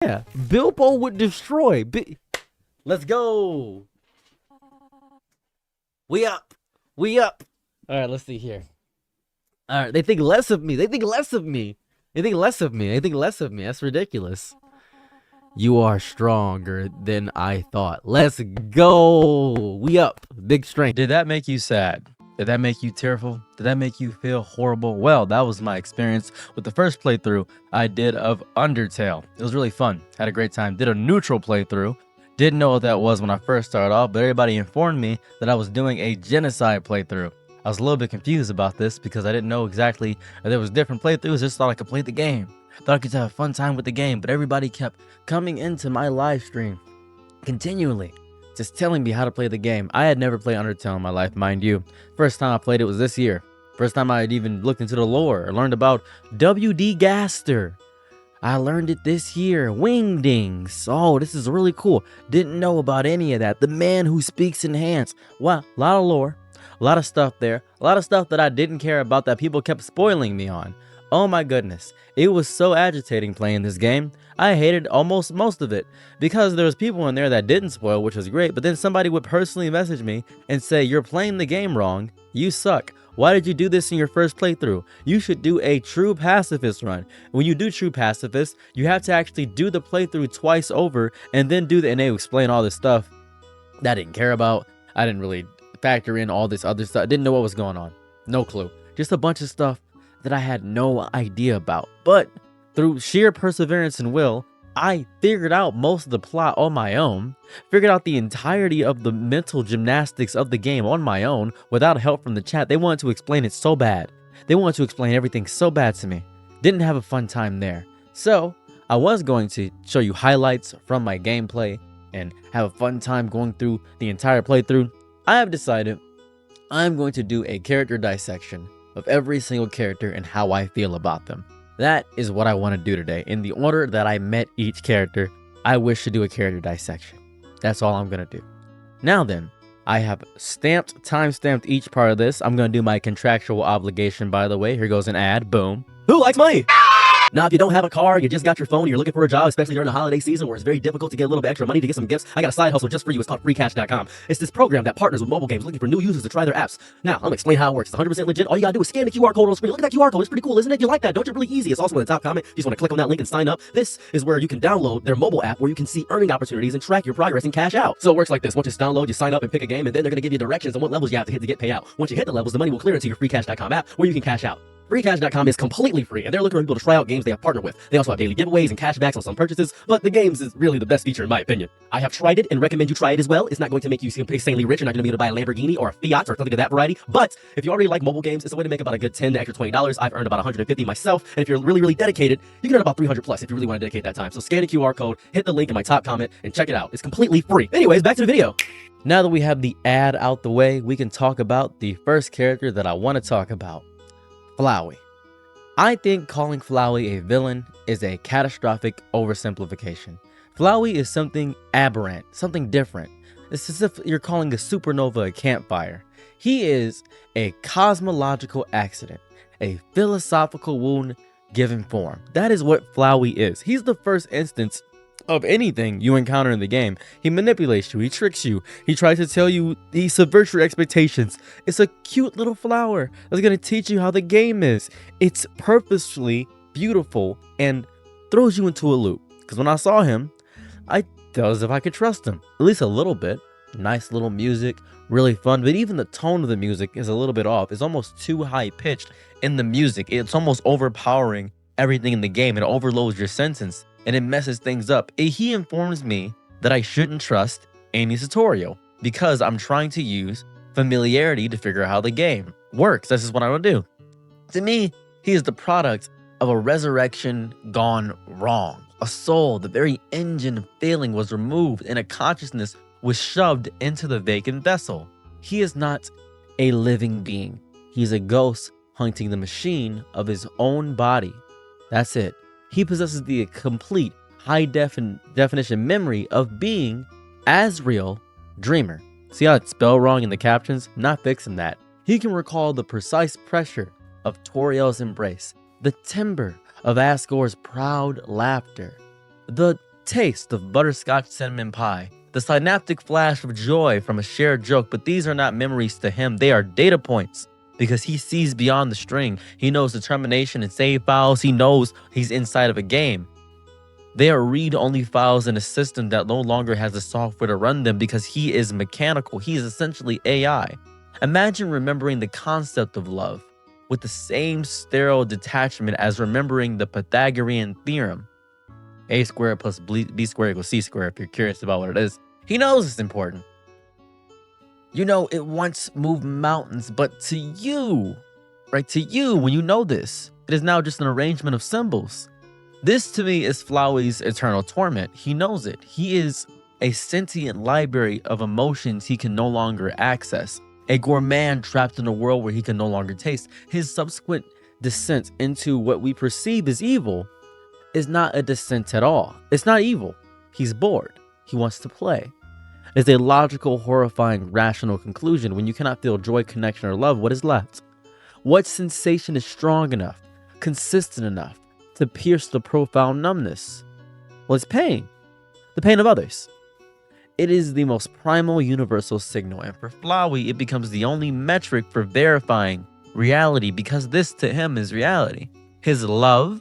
Yeah, Bilbo would destroy. Let's go. We up. We up. All right, let's see here. All right, they think less of me. They think less of me. They think less of me. They think less of me. That's ridiculous. You are stronger than I thought. Let's go. We up. Big strength. Did that make you sad? Did that make you tearful? Did that make you feel horrible? Well, that was my experience with the first playthrough I did of Undertale. It was really fun. Had a great time. Did a neutral playthrough. Didn't know what that was when I first started off, but everybody informed me that I was doing a genocide playthrough. I was a little bit confused about this because I didn't know exactly that there was different playthroughs. Just thought I could play the game. Thought I could have a fun time with the game, but everybody kept coming into my live stream continually, just telling me how to play the game. I had never played Undertale in my life, mind you. First time I played it was this year. First time I had even looked into the lore or learned about W.D. Gaster. I learned it this year. Wingdings. Oh, this is really cool. Didn't know about any of that. The man who speaks in hands. Wow, a lot of lore. A lot of stuff there. A lot of stuff that I didn't care about that people kept spoiling me on. Oh my goodness. It was so agitating playing this game. I hated almost most of it because there was people in there that didn't spoil, which was great, but then somebody would personally message me and say, "You're playing the game wrong. You suck. Why did you do this in your first playthrough? You should do a true pacifist run." When you do true pacifist, you have to actually do the playthrough twice over and then do the, and they explain all this stuff that I didn't care about. I didn't really factor in all this other stuff. I didn't know what was going on. No clue. Just a bunch of stuff that I had no idea about. But through sheer perseverance and will, I figured out most of the plot on my own, figured out the entirety of the mental gymnastics of the game on my own without help from the chat. They wanted to explain it so bad. They wanted to explain everything so bad to me. Didn't have a fun time there. So I was going to show you highlights from my gameplay and have a fun time going through the entire playthrough. I have decided I'm going to do a character dissection of every single character and how I feel about them. That is what I want to do today. In the order that I met each character, I wish to do a character dissection. That's all I'm going to do. Now then, I have timestamped each part of this. I'm going to do my contractual obligation, by the way. Here goes an ad. Boom. Who likes money? Now, if you don't have a car, you just got your phone, you're looking for a job, especially during the holiday season where it's very difficult to get a little bit extra money to get some gifts, I got a side hustle just for you. It's called freecash.com. It's this program that partners with mobile games looking for new users to try their apps. Now, I'm going to explain how it works. It's 100% legit. All you got to do is scan the QR code on the screen. Look at that QR code. It's pretty cool, isn't it? You like that, don't you? Really easy. It's also in the top comment. You just want to click on that link and sign up. This is where you can download their mobile app where you can see earning opportunities and track your progress and cash out. So it works like this. Once you download, you sign up and pick a game, and then they're going to give you directions on what levels you have to hit to get payout. Once you hit the levels, the money will clear into your freecash.com app where you can cash out. Freecash.com is completely free, and they're looking for people to try out games they have partnered with. They also have daily giveaways and cashbacks on some purchases, but the games is really the best feature in my opinion. I have tried it and recommend you try it as well. It's not going to make you insanely rich. You're not going to be able to buy a Lamborghini or a Fiat or something of that variety, but if you already like mobile games, it's a way to make about a good $10 to extra $20. I've earned about $150 myself, and if you're really, really dedicated, you can earn about $300 plus if you really want to dedicate that time. So scan the QR code, hit the link in my top comment, and check it out. It's completely free. Anyways, back to the video. Now that we have the ad out the way, we can talk about the first character that I want to talk about, Flowey. I think calling Flowey a villain is a catastrophic oversimplification. Flowey is something aberrant, something different. It's as if you're calling a supernova a campfire. He is a cosmological accident, a philosophical wound given form. That is what Flowey is. He's the first instance of anything you encounter in the game. He manipulates you, he tricks you, he tries to tell you, he subverts your expectations. It's a cute little flower that's going to teach you how the game is. It's purposefully beautiful and throws you into a loop. Because when I saw him, I felt as if I could trust him, at least a little bit. Nice little music, really fun, but even the tone of the music is a little bit off. It's almost too high pitched in the music. It's almost overpowering everything in the game. It overloads your sentence and it messes things up. He informs me that I shouldn't trust any tutorial because I'm trying to use familiarity to figure out how the game works. This is what I would do. To me, he is the product of a resurrection gone wrong. A soul, the very engine failing, was removed and a consciousness was shoved into the vacant vessel. He is not a living being. He's a ghost hunting the machine of his own body. That's it. He possesses the complete high definition memory of being Asriel Dreamer. See how it's spelled wrong in the captions? Not fixing that. He can recall the precise pressure of Toriel's embrace, the timbre of Asgore's proud laughter, the taste of butterscotch cinnamon pie, the synaptic flash of joy from a shared joke, but these are not memories to him, they are data points. Because he sees beyond the string. He knows determination and save files. He knows he's inside of a game. They are read-only files in a system that no longer has the software to run them because he is mechanical. He is essentially AI. Imagine remembering the concept of love with the same sterile detachment as remembering the Pythagorean theorem. A squared plus B squared equals C squared, if you're curious about what it is. He knows it's important. You know, it once moved mountains, but to you, right, to you, when you know this, it is now just an arrangement of symbols. This, to me, is Flowey's eternal torment. He knows it. He is a sentient library of emotions he can no longer access. A gourmand trapped in a world where he can no longer taste. His subsequent descent into what we perceive as evil is not a descent at all. It's not evil. He's bored. He wants to play. It's a logical, horrifying, rational conclusion. When you cannot feel joy, connection, or love, what is left? What sensation is strong enough, consistent enough to pierce the profound numbness? Well, it's pain. The pain of others. It is the most primal universal signal, and for Flowey, it becomes the only metric for verifying reality because this to him is reality. His love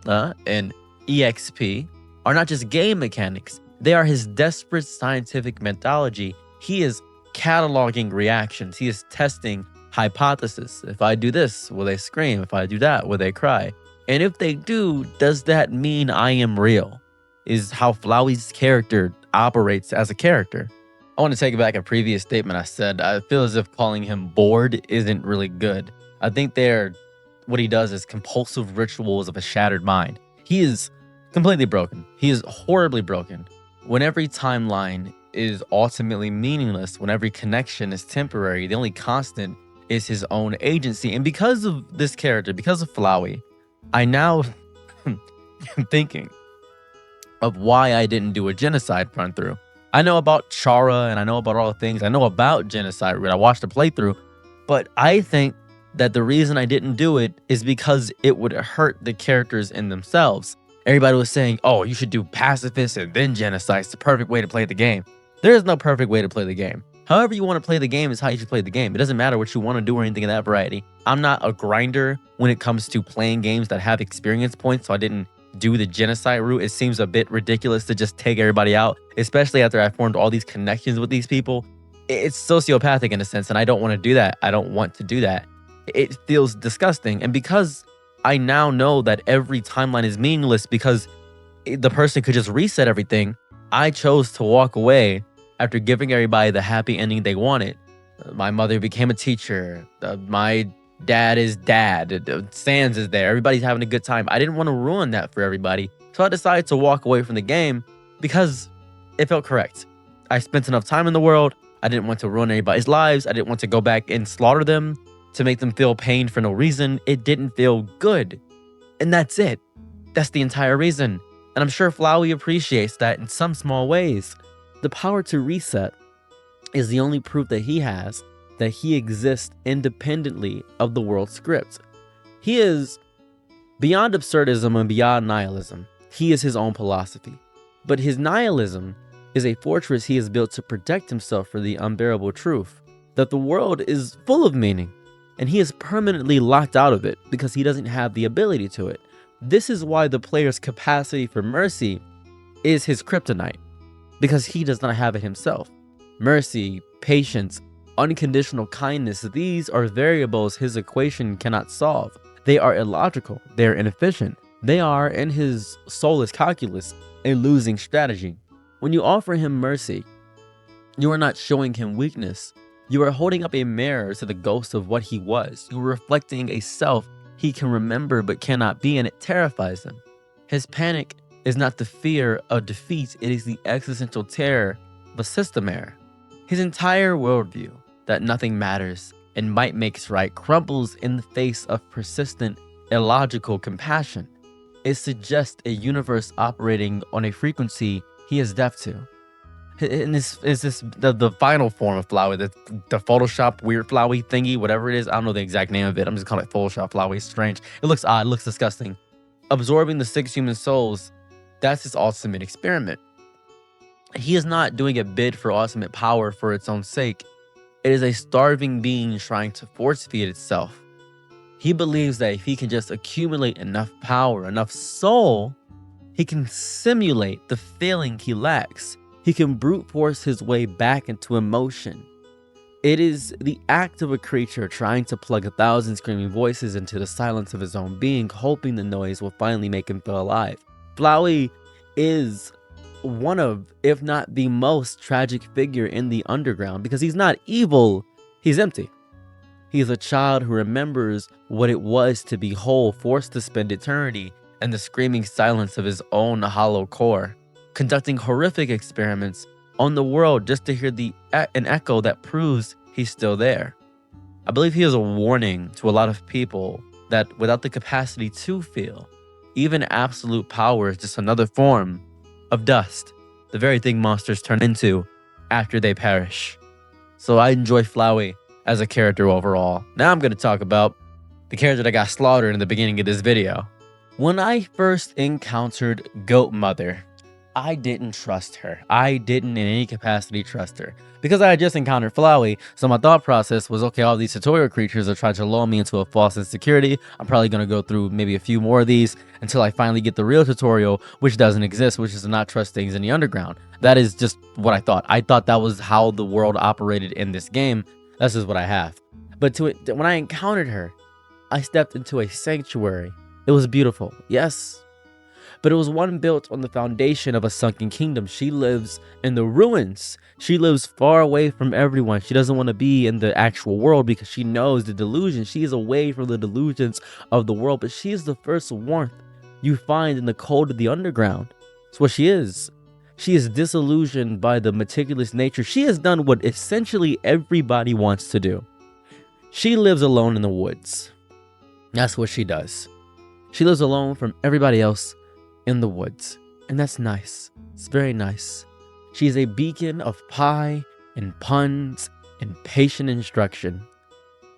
and EXP are not just game mechanics. They are his desperate scientific methodology. He is cataloging reactions. He is testing hypotheses. If I do this, will they scream? If I do that, will they cry? And if they do, does that mean I am real? Is how Flowey's character operates as a character. I want to take back a previous statement I said. I feel as if calling him bored isn't really good. I think what he does is compulsive rituals of a shattered mind. He is completely broken. He is horribly broken. When every timeline is ultimately meaningless, when every connection is temporary, the only constant is his own agency. And because of this character, because of Flowey, I now am thinking of why I didn't do a genocide run through. I know about Chara and I know about all the things. I know about genocide. I watched a playthrough, but I think that the reason I didn't do it is because it would hurt the characters in themselves. Everybody was saying, oh, you should do pacifist and then genocide. It's the perfect way to play the game. There is no perfect way to play the game. However you want to play the game is how you should play the game. It doesn't matter what you want to do or anything of that variety. I'm not a grinder when it comes to playing games that have experience points, so I didn't do the genocide route. It seems a bit ridiculous to just take everybody out, especially after I formed all these connections with these people. It's sociopathic in a sense, and I don't want to do that. I don't want to do that. It feels disgusting. And because I now know that every timeline is meaningless because the person could just reset everything, I chose to walk away after giving everybody the happy ending they wanted. My mother became a teacher. My dad is dad. Sans is there. Everybody's having a good time. I didn't want to ruin that for everybody. So I decided to walk away from the game because it felt correct. I spent enough time in the world. I didn't want to ruin anybody's lives. I didn't want to go back and slaughter them to make them feel pain for no reason. It didn't feel good. And that's it. That's the entire reason. And I'm sure Flowey appreciates that in some small ways. The power to reset is the only proof that he has that he exists independently of the world script. He is beyond absurdism and beyond nihilism. He is his own philosophy. But his nihilism is a fortress he has built to protect himself from the unbearable truth that the world is full of meaning. And he is permanently locked out of it because he doesn't have the ability to it. This is why the player's capacity for mercy is his kryptonite, because he does not have it himself. Mercy, patience, unconditional kindness, these are variables his equation cannot solve. They are illogical, they are inefficient. They are, in his soulless calculus, a losing strategy. When you offer him mercy, you are not showing him weakness. You are holding up a mirror to the ghost of what he was. You are reflecting a self he can remember but cannot be, and it terrifies him. His panic is not the fear of defeat, it is the existential terror of a system error. His entire worldview, that nothing matters and might makes right, crumbles in the face of persistent, illogical compassion. It suggests a universe operating on a frequency he is deaf to. And this is the final form of Flowey, the Photoshop weird Flowey thingy, whatever it is. I don't know the exact name of it. I'm just calling it Photoshop Flowey. It's strange. It looks odd. It looks disgusting. Absorbing the 6 human souls That's his ultimate experiment. He is not doing a bid for ultimate power for its own sake. It is a starving being trying to force feed itself. He believes that if he can just accumulate enough power, enough soul, he can simulate the feeling he lacks. He can brute force his way back into emotion. It is the act of a creature trying to plug 1,000 screaming voices into the silence of his own being, hoping the noise will finally make him feel alive. Flowey is one of, if not the most tragic figure in the underground, because he's not evil, he's empty. He's a child who remembers what it was to be whole, forced to spend eternity in the screaming silence of his own hollow core, conducting horrific experiments on the world just to hear an echo that proves he's still there. I believe he is a warning to a lot of people that without the capacity to feel, even absolute power is just another form of dust, the very thing monsters turn into after they perish. So I enjoy Flowey as a character overall. Now I'm going to talk about the character that got slaughtered in the beginning of this video. When I first encountered Goat Mother, I didn't trust her. I didn't in any capacity trust her. Because I had just encountered Flowey, so my thought process was, okay, all these tutorial creatures are trying to lull me into a false insecurity. I'm probably going to go through maybe a few more of these until I finally get the real tutorial, which doesn't exist, which is to not trust things in the underground. That is just what I thought. I thought that was how the world operated in this game. That's just what I have. But when I encountered her, I stepped into a sanctuary. It was beautiful, yes, but it was one built on the foundation of a sunken kingdom. She lives in the ruins. She lives far away from everyone. She doesn't want to be in the actual world because she knows the delusion. She is away from the delusions of the world, but she is the first warmth you find in the cold of the underground. It's what she is. She is disillusioned by the meticulous nature. She has done what essentially everybody wants to do. She lives alone in the woods. That's what she does. She lives alone from everybody else in the woods, and that's nice. It's very nice. She is a beacon of pie and puns and patient instruction.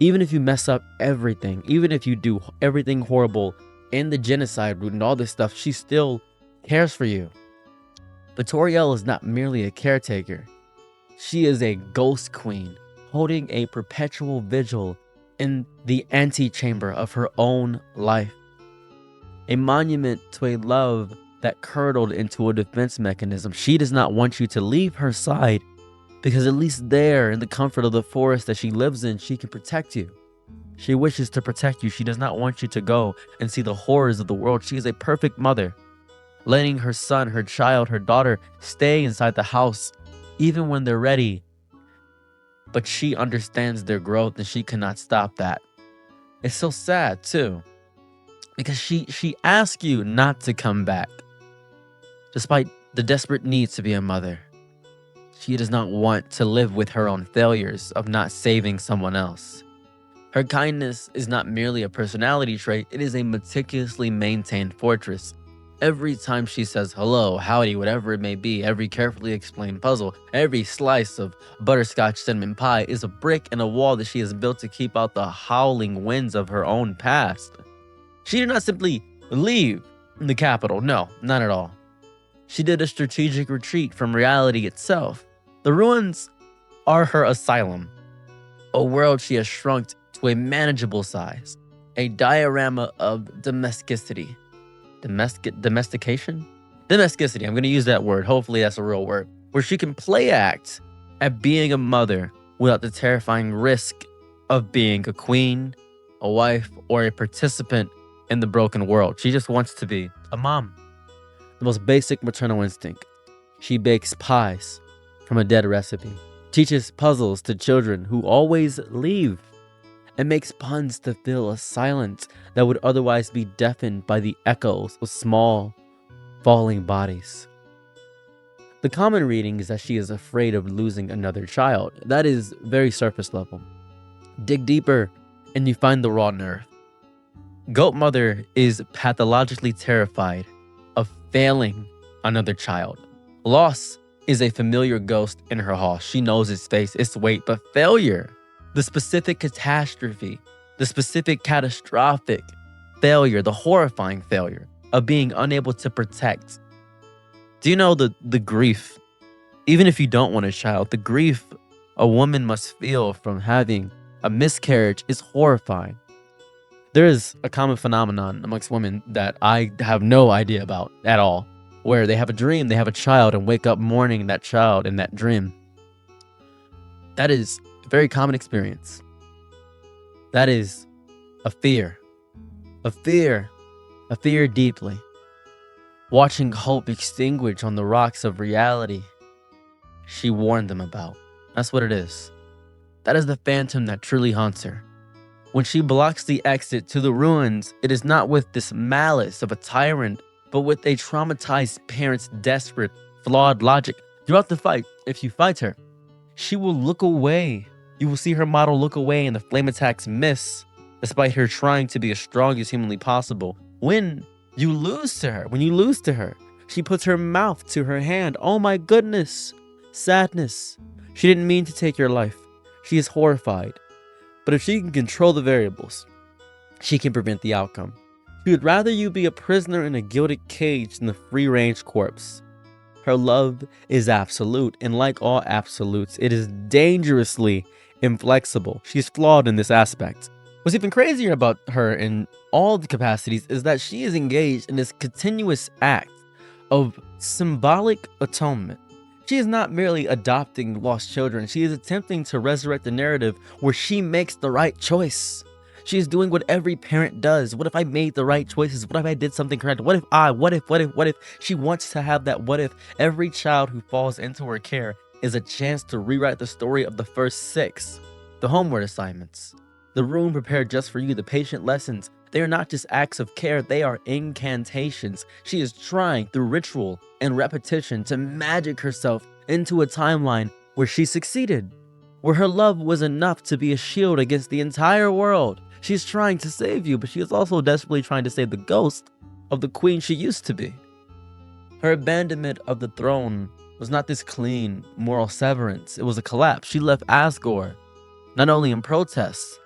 Even if you mess up everything, even if you do everything horrible in the genocide route and all this stuff, she still cares for you. But Toriel is not merely a caretaker. She is a ghost queen holding a perpetual vigil in the antechamber of her own life. A monument to a love that curdled into a defense mechanism. She does not want you to leave her side because at least there in the comfort of the forest that she lives in, she can protect you. She wishes to protect you. She does not want you to go and see the horrors of the world. She is a perfect mother, letting her son, her child, her daughter stay inside the house even when they're ready. But she understands their growth and she cannot stop that. It's so sad too, because she asks you not to come back. Despite the desperate need to be a mother, she does not want to live with her own failures of not saving someone else. Her kindness is not merely a personality trait, it is a meticulously maintained fortress. Every time she says hello, howdy, whatever it may be, every carefully explained puzzle, every slice of butterscotch cinnamon pie is a brick and a wall that she has built to keep out the howling winds of her own past. She did not simply leave the capital, no, not at all. She did a strategic retreat from reality itself. The ruins are her asylum, a world she has shrunk to a manageable size, a diorama of domesticity. Domestication? Domesticity, I'm going to use that word. Hopefully that's a real word. Where she can play act at being a mother without the terrifying risk of being a queen, a wife, or a participant in the broken world. She just wants to be a mom. The most basic maternal instinct. She bakes pies from a dead recipe, teaches puzzles to children who always leave, and makes puns to fill a silence that would otherwise be deafened by the echoes of small, falling bodies. The common reading is that she is afraid of losing another child. That is very surface level. Dig deeper and you find the raw nerve. Goat Mother is pathologically terrified of failing another child. Loss is a familiar ghost in her hall. She knows its face, its weight, but failure, the specific catastrophe, the specific catastrophic failure, the horrifying failure of being unable to protect Do you know the grief, even if you don't want a child, the grief a woman must feel from having a miscarriage is horrifying. There is a common phenomenon amongst women that I have no idea about at all, where they have a dream, they have a child, and wake up mourning that child in that dream. That is a very common experience. That is a fear deeply. Watching hope extinguish on the rocks of reality she warned them about. That's what it is. That is the phantom that truly haunts her. When she blocks the exit to the ruins, it is not with this malice of a tyrant, but with a traumatized parent's desperate, flawed logic. Throughout the fight, if you fight her, she will look away. You will see her model look away and the flame attacks miss, despite her trying to be as strong as humanly possible. When you lose to her, she puts her mouth to her hand. Oh my goodness. Sadness. She didn't mean to take your life. She is horrified. But if she can control the variables, she can prevent the outcome. She would rather you be a prisoner in a gilded cage than a free-range corpse. Her love is absolute, and like all absolutes, it is dangerously inflexible. She's flawed in this aspect. What's even crazier about her in all the capacities is that she is engaged in this continuous act of symbolic atonement. She is not merely adopting lost children, she is attempting to resurrect the narrative where she makes the right choice. She is doing what every parent does. What if I made the right choices? What if I did something correct? What if? She wants to have that what if. Every child who falls into her care is a chance to rewrite the story of the first 6. The homework assignments, the room prepared just for you, the patient lessons. They are not just acts of care, they are incantations. She is trying through ritual and repetition to magic herself into a timeline where she succeeded, where her love was enough to be a shield against the entire world. She's trying to save you, but she is also desperately trying to save the ghost of the queen she used to be. Her abandonment of the throne was not this clean moral severance, it was a collapse. She left Asgore not only in protest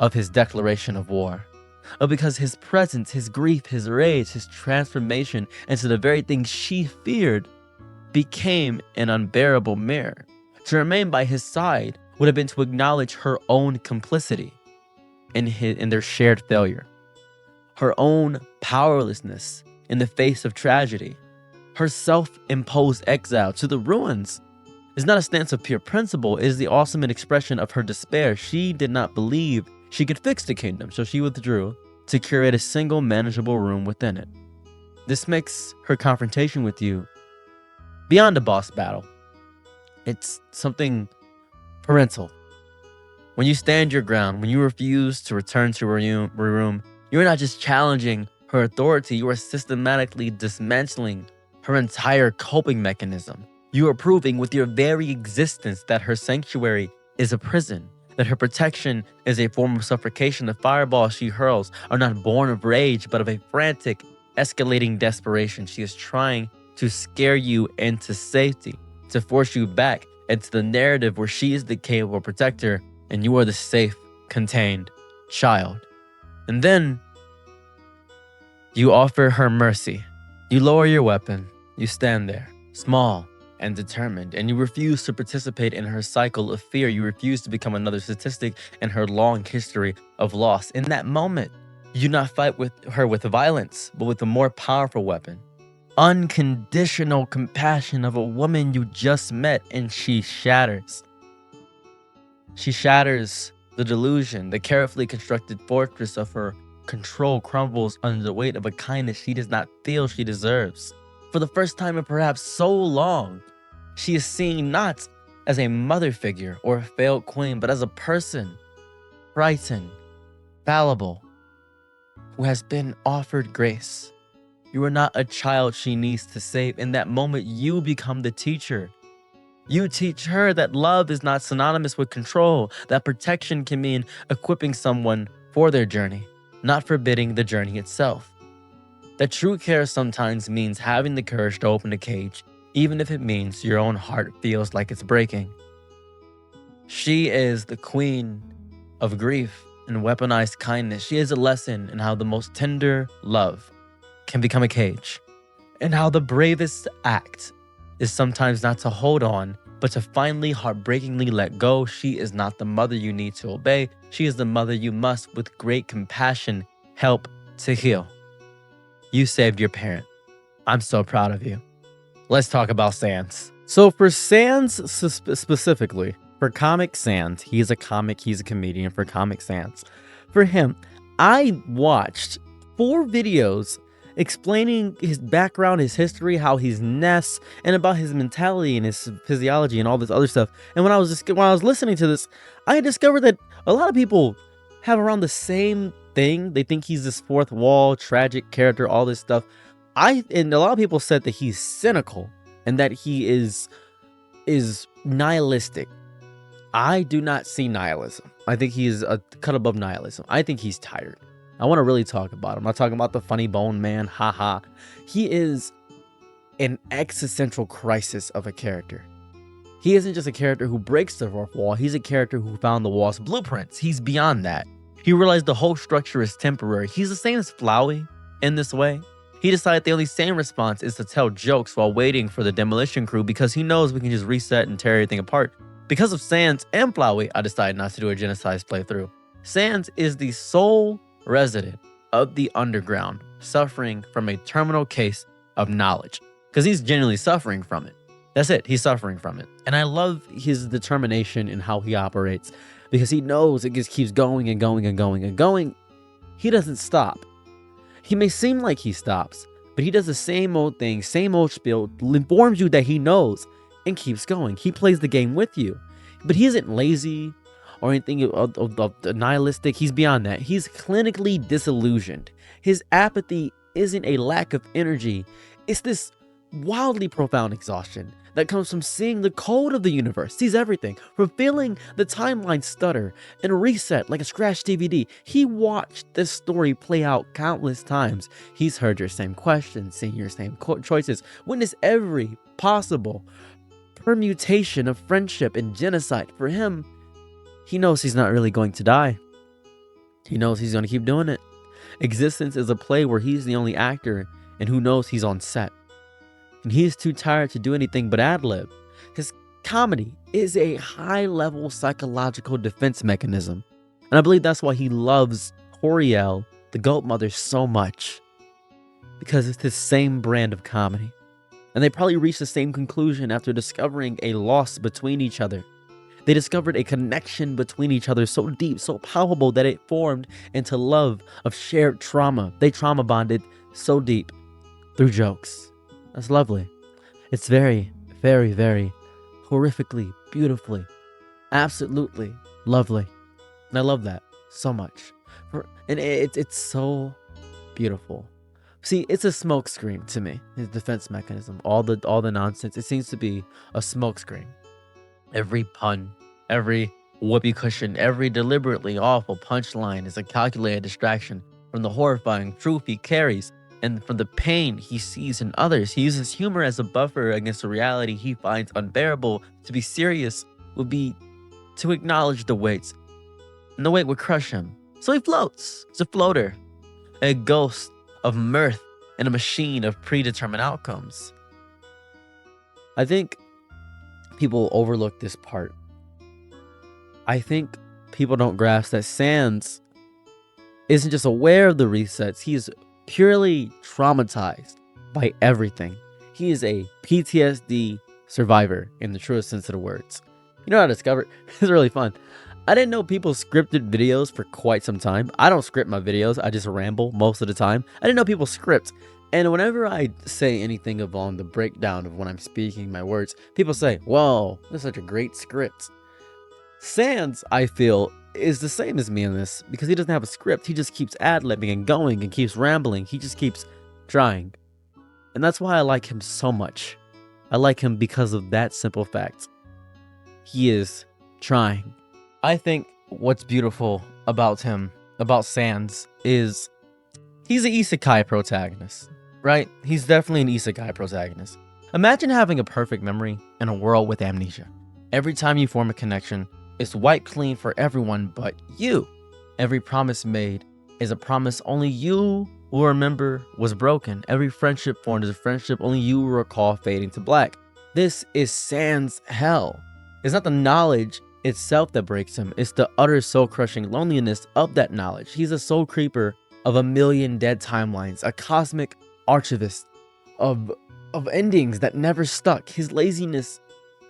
of his declaration of war, but because his presence, his grief, his rage, his transformation into the very thing she feared became an unbearable mirror. To remain by his side would have been to acknowledge her own complicity in their shared failure, her own powerlessness in the face of tragedy. Her self-imposed exile to the ruins is not a stance of pure principle, it is the ultimate expression of her despair. She did not believe she could fix the kingdom, so she withdrew to curate a single manageable room within it. This makes her confrontation with you beyond a boss battle. It's something parental. When you stand your ground, when you refuse to return to her room, you're not just challenging her authority, you are systematically dismantling her entire coping mechanism. You are proving with your very existence that her sanctuary is a prison, that her protection is a form of suffocation. The fireballs she hurls are not born of rage, but of a frantic, escalating desperation. She is trying to scare you into safety, to force you back into the narrative where she is the capable protector and you are the safe, contained child. And then you offer her mercy. You lower your weapon. You stand there, small and determined, and you refuse to participate in her cycle of fear. You refuse to become another statistic in her long history of loss. In that moment, you do not fight with her with violence, but with a more powerful weapon. Unconditional compassion of a woman you just met, and she shatters. She shatters the delusion. The carefully constructed fortress of her control crumbles under the weight of a kindness she does not feel she deserves. For the first time in perhaps so long, she is seen not as a mother figure or a failed queen, but as a person, frightened, fallible, who has been offered grace. You are not a child she needs to save. In that moment, you become the teacher. You teach her that love is not synonymous with control, that protection can mean equipping someone for their journey, not forbidding the journey itself. That true care sometimes means having the courage to open the cage, even if it means your own heart feels like it's breaking. She is the queen of grief and weaponized kindness. She is a lesson in how the most tender love can become a cage, and how the bravest act is sometimes not to hold on, but to finally heartbreakingly let go. She is not the mother you need to obey. She is the mother you must, with great compassion, help to heal. You saved your parent. I'm so proud of you. Let's talk about Sans. So for Sans specifically, for Comic Sans, he's a comedian for Comic Sans. For him, I watched 4 videos explaining his background, his history, how he's Ness, and about his mentality and his physiology and all this other stuff. And when I was listening to this, I discovered that a lot of people have around the same thing. They think he's this fourth wall, tragic character, all this stuff. And a lot of people said that he's cynical and that he is nihilistic. I do not see nihilism. I think he is a cut above nihilism. I think he's tired. I want to really talk about him. I'm not talking about the funny bone man, haha. He is an existential crisis of a character. He isn't just a character who breaks the fourth wall. He's a character who found the wall's blueprints. He's beyond that. He realized the whole structure is temporary. He's the same as Flowey in this way. He decided the only sane response is to tell jokes while waiting for the demolition crew because he knows we can just reset and tear everything apart. Because of Sans and Flowey, I decided not to do a genocide playthrough. Sans is the sole resident of the underground, suffering from a terminal case of knowledge. Because he's genuinely suffering from it. That's it. He's suffering from it. And I love his determination in how he operates. Because he knows it just keeps going and going and going and going. He doesn't stop. He may seem like he stops, but he does the same old thing, same old spiel, informs you that he knows, and keeps going. He plays the game with you. But he isn't lazy or anything of nihilistic. He's beyond that. He's clinically disillusioned. His apathy isn't a lack of energy. It's this wildly profound exhaustion that comes from seeing the code of the universe, sees everything, from feeling the timeline stutter and reset like a scratched DVD. He watched this story play out countless times. He's heard your same questions, seen your same choices, witnessed every possible permutation of friendship and genocide. For him, he knows he's not really going to die. He knows he's going to keep doing it. Existence is a play where he's the only actor and who knows he's on set. And he's too tired to do anything but ad-lib. His comedy is a high-level psychological defense mechanism. And I believe that's why he loves Toriel, the goat mother, so much. Because it's the same brand of comedy. And they probably reached the same conclusion after discovering a loss between each other. They discovered a connection between each other so deep, so palpable that it formed into love of shared trauma. They trauma bonded so deep through jokes. That's lovely. It's very, very, very horrifically, beautifully, absolutely lovely. And I love that so much. And it's so beautiful. See, it's a smokescreen to me. His defense mechanism, all the nonsense. It seems to be a smokescreen. Every pun, every whoopee cushion, every deliberately awful punchline is a calculated distraction from the horrifying truth he carries and from the pain he sees in others. He uses humor as a buffer against a reality he finds unbearable. To be serious would be to acknowledge the weights, and the weight would crush him. So he floats. He's a floater, a ghost of mirth and a machine of predetermined outcomes. I think people overlook this part. I think people don't grasp that Sans isn't just aware of the resets. He is purely traumatized by everything. He is a PTSD survivor in the truest sense of the words. You know how I discovered? It's really fun. I didn't know people scripted videos for quite some time. I don't script my videos. I just ramble most of the time. I didn't know people script. And whenever I say anything along the breakdown of when I'm speaking my words, people say, whoa, that's such a great script. Sans, I feel, is the same as me in this because he doesn't have a script. He just keeps ad-libbing and going and keeps rambling. He just keeps trying. And that's why I like him so much. I like him because of that simple fact. He is trying. I think what's beautiful about him, about Sans, is he's an isekai protagonist, right? He's definitely an isekai protagonist. Imagine having a perfect memory in a world with amnesia. Every time you form a connection, it's wiped clean for everyone but you. Every promise made is a promise only you will remember was broken. Every friendship formed is a friendship only you will recall fading to black. This is Sans hell. It's not the knowledge itself that breaks him. It's the utter soul-crushing loneliness of that knowledge. He's a soul creeper of a million dead timelines, a cosmic archivist of endings that never stuck. His laziness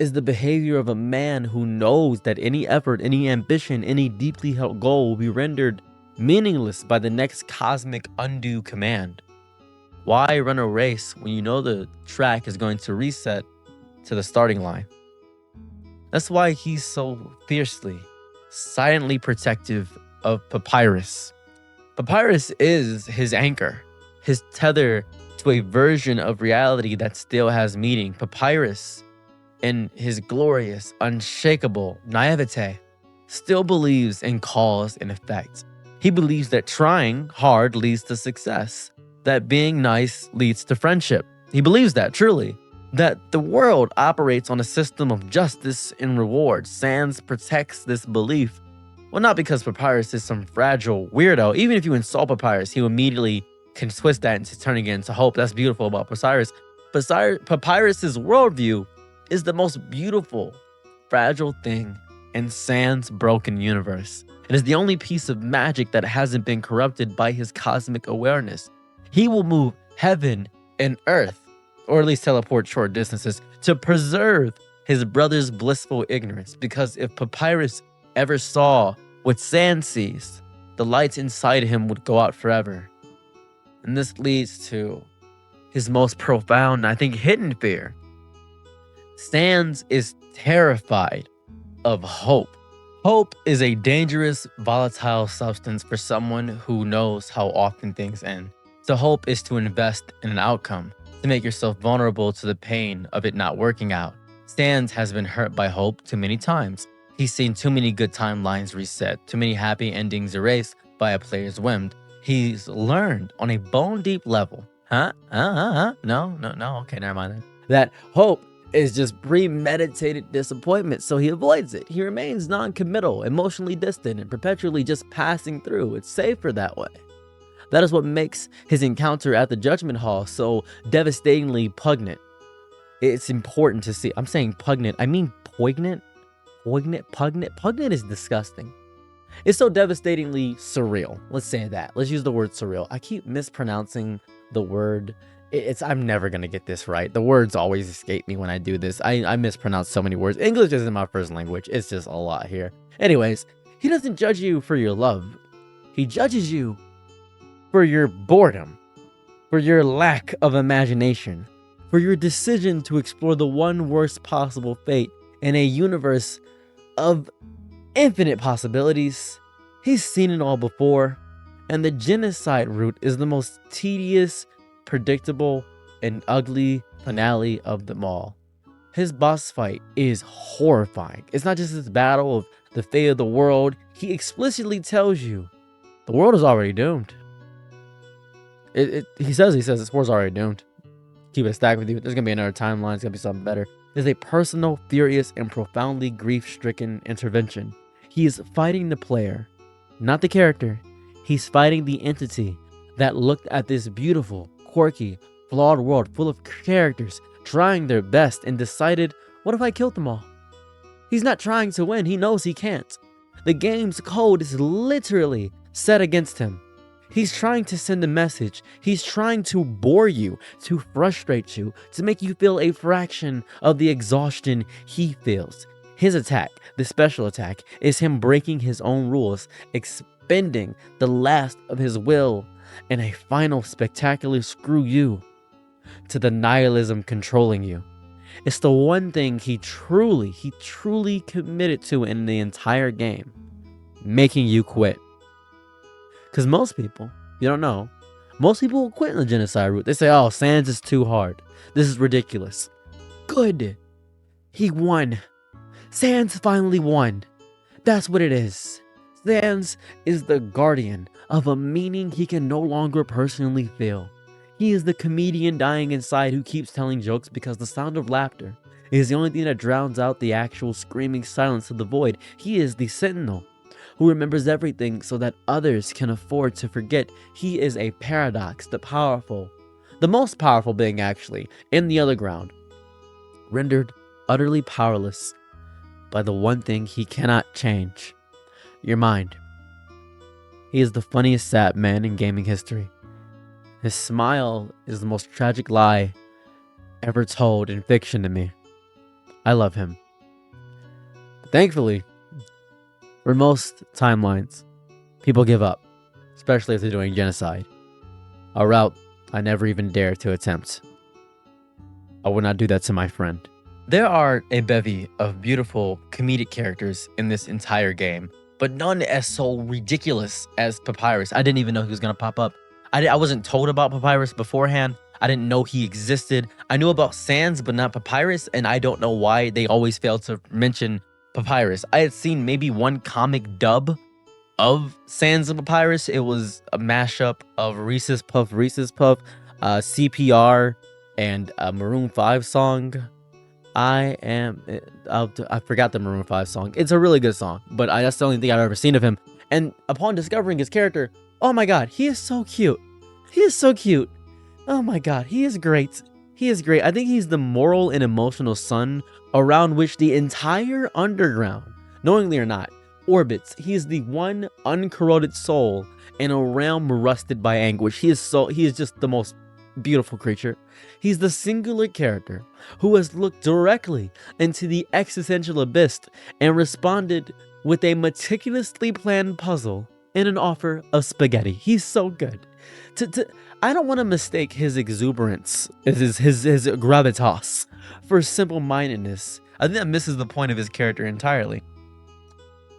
is the behavior of a man who knows that any effort, any ambition, any deeply held goal will be rendered meaningless by the next cosmic undo command. Why run a race when you know the track is going to reset to the starting line? That's why he's so fiercely, silently protective of Papyrus. Papyrus is his anchor, his tether to a version of reality that still has meaning. Papyrus, in his glorious, unshakable naivete, still believes in cause and effect. He believes that trying hard leads to success, that being nice leads to friendship. He believes that, truly, that the world operates on a system of justice and reward. Sans protects this belief. Well, not because Papyrus is some fragile weirdo. Even if you insult Papyrus, he immediately can twist that into turning it into hope. That's beautiful about Papyrus. Papyrus's worldview is the most beautiful, fragile thing in Sans' broken universe. It is the only piece of magic that hasn't been corrupted by his cosmic awareness. He will move heaven and earth, or at least teleport short distances, to preserve his brother's blissful ignorance. Because if Papyrus ever saw what Sans sees, the lights inside him would go out forever. And this leads to his most profound, I think, hidden fear. Sans is terrified of hope. Hope is a dangerous, volatile substance for someone who knows how often things end. So hope is to invest in an outcome, to make yourself vulnerable to the pain of it not working out. Sans has been hurt by hope too many times. He's seen too many good timelines reset, too many happy endings erased by a player's whim. He's learned on a bone-deep level. No, okay, never mind that. That hope is just premeditated disappointment, so he avoids it. He remains non-committal, emotionally distant, and perpetually just passing through. It's safer that way. That is what makes his encounter at the Judgment Hall so devastatingly poignant. It's important to see. I'm saying poignant. I mean poignant. Poignant is disgusting. It's so devastatingly surreal. Let's say that. Let's use the word surreal. I keep mispronouncing the word. I'm never going to get this right. The words always escape me when I do this. I mispronounce so many words. English isn't my first language. It's just a lot here. Anyways, he doesn't judge you for your love. He judges you for your boredom, for your lack of imagination, for your decision to explore the one worst possible fate in a universe of infinite possibilities. He's seen it all before, and the genocide route is the most tedious, predictable, and ugly finale of them all. His boss fight is horrifying. It's not just this battle of the fate of the world. He explicitly tells you the world is already doomed. He says this world's already doomed. Keep it stacked with you. There's gonna be another timeline. It's gonna be something better. It's a personal, furious, and profoundly grief-stricken intervention. He is fighting the player, not the character. He's fighting the entity that looked at this beautiful, quirky, flawed world full of characters trying their best and decided, what if I killed them all? He's not trying to win. He knows he can't. The game's code is literally set against him. He's trying to send a message. He's trying to bore you, to frustrate you, to make you feel a fraction of the exhaustion he feels. His attack, the special attack, is him breaking his own rules, expending the last of his will in a final spectacular screw you to the nihilism controlling you. It's the one thing he truly committed to in the entire game, making you quit. Because most people, you don't know, most people will quit in the genocide route. They say, oh, Sans is too hard. This is ridiculous. Good. He won. Sans finally won. That's what it is. Sans is the guardian of a meaning he can no longer personally feel. He is the comedian dying inside who keeps telling jokes because the sound of laughter is the only thing that drowns out the actual screaming silence of the void. He is the sentinel who remembers everything so that others can afford to forget. He is a paradox, the most powerful being actually, in the underground, rendered utterly powerless by the one thing he cannot change: your mind. He is the funniest sad man in gaming history. His smile is the most tragic lie ever told in fiction to me. I love him. Thankfully, for most timelines, people give up, especially if they're doing genocide. A route I never even dared to attempt. I would not do that to my friend. There are a bevy of beautiful comedic characters in this entire game, but none as so ridiculous as Papyrus. I didn't even know he was going to pop up. I wasn't told about Papyrus beforehand. I didn't know he existed. I knew about Sans, but not Papyrus, and I don't know why they always fail to mention Papyrus. I had seen maybe one comic dub of Sans and Papyrus. It was a mashup of Reese's Puff, CPR, and a Maroon 5 song. I forgot the Maroon 5 song. It's a really good song, but that's the only thing I've ever seen of him. And upon discovering his character, oh my god, he is so cute. He is so cute. Oh my god, he is great. He is great. I think he's the moral and emotional sun around which the entire underground, knowingly or not, orbits. He is the one uncorroded soul in a realm rusted by anguish. He is just the most beautiful creature. He's the singular character who has looked directly into the existential abyss and responded with a meticulously planned puzzle and an offer of spaghetti. He's so good. I don't want to mistake his exuberance, his gravitas, for simple-mindedness. I think that misses the point of his character entirely.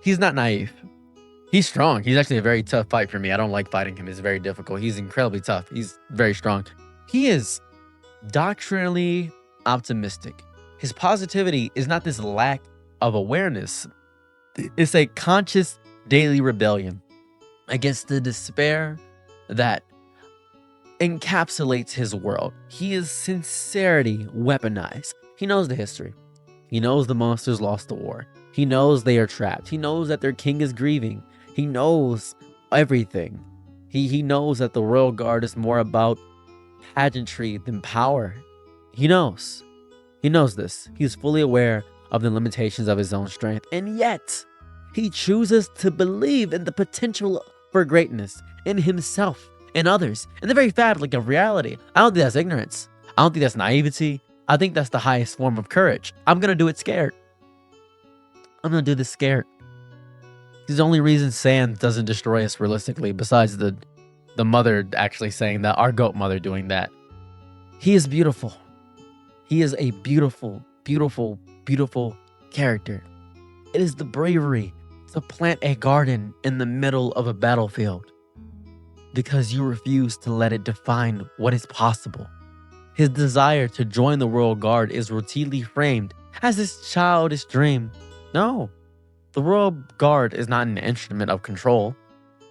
He's not naive. He's strong. He's actually a very tough fight for me. I don't like fighting him. It's very difficult. He's incredibly tough. He's very strong. He is doctrinally optimistic. His positivity is not this lack of awareness. It's a conscious daily rebellion against the despair that encapsulates his world. He is sincerity weaponized. He knows the history. He knows the monsters lost the war. He knows they are trapped. He knows that their king is grieving. He knows everything. He knows that the royal guard is more about pageantry than power. He knows. He knows this. He's fully aware of the limitations of his own strength. And yet, he chooses to believe in the potential for greatness in himself and others, in the very fabric of reality. I don't think that's ignorance. I don't think that's naivety. I think that's the highest form of courage. I'm going to do it scared. I'm going to do this scared. It's the only reason Sans doesn't destroy us realistically, besides the mother actually saying that, our goat mother doing that. He is beautiful. He is a beautiful, beautiful, beautiful character. It is the bravery to plant a garden in the middle of a battlefield because you refuse to let it define what is possible. His desire to join the Royal Guard is routinely framed as this childish dream. No, the Royal Guard is not an instrument of control.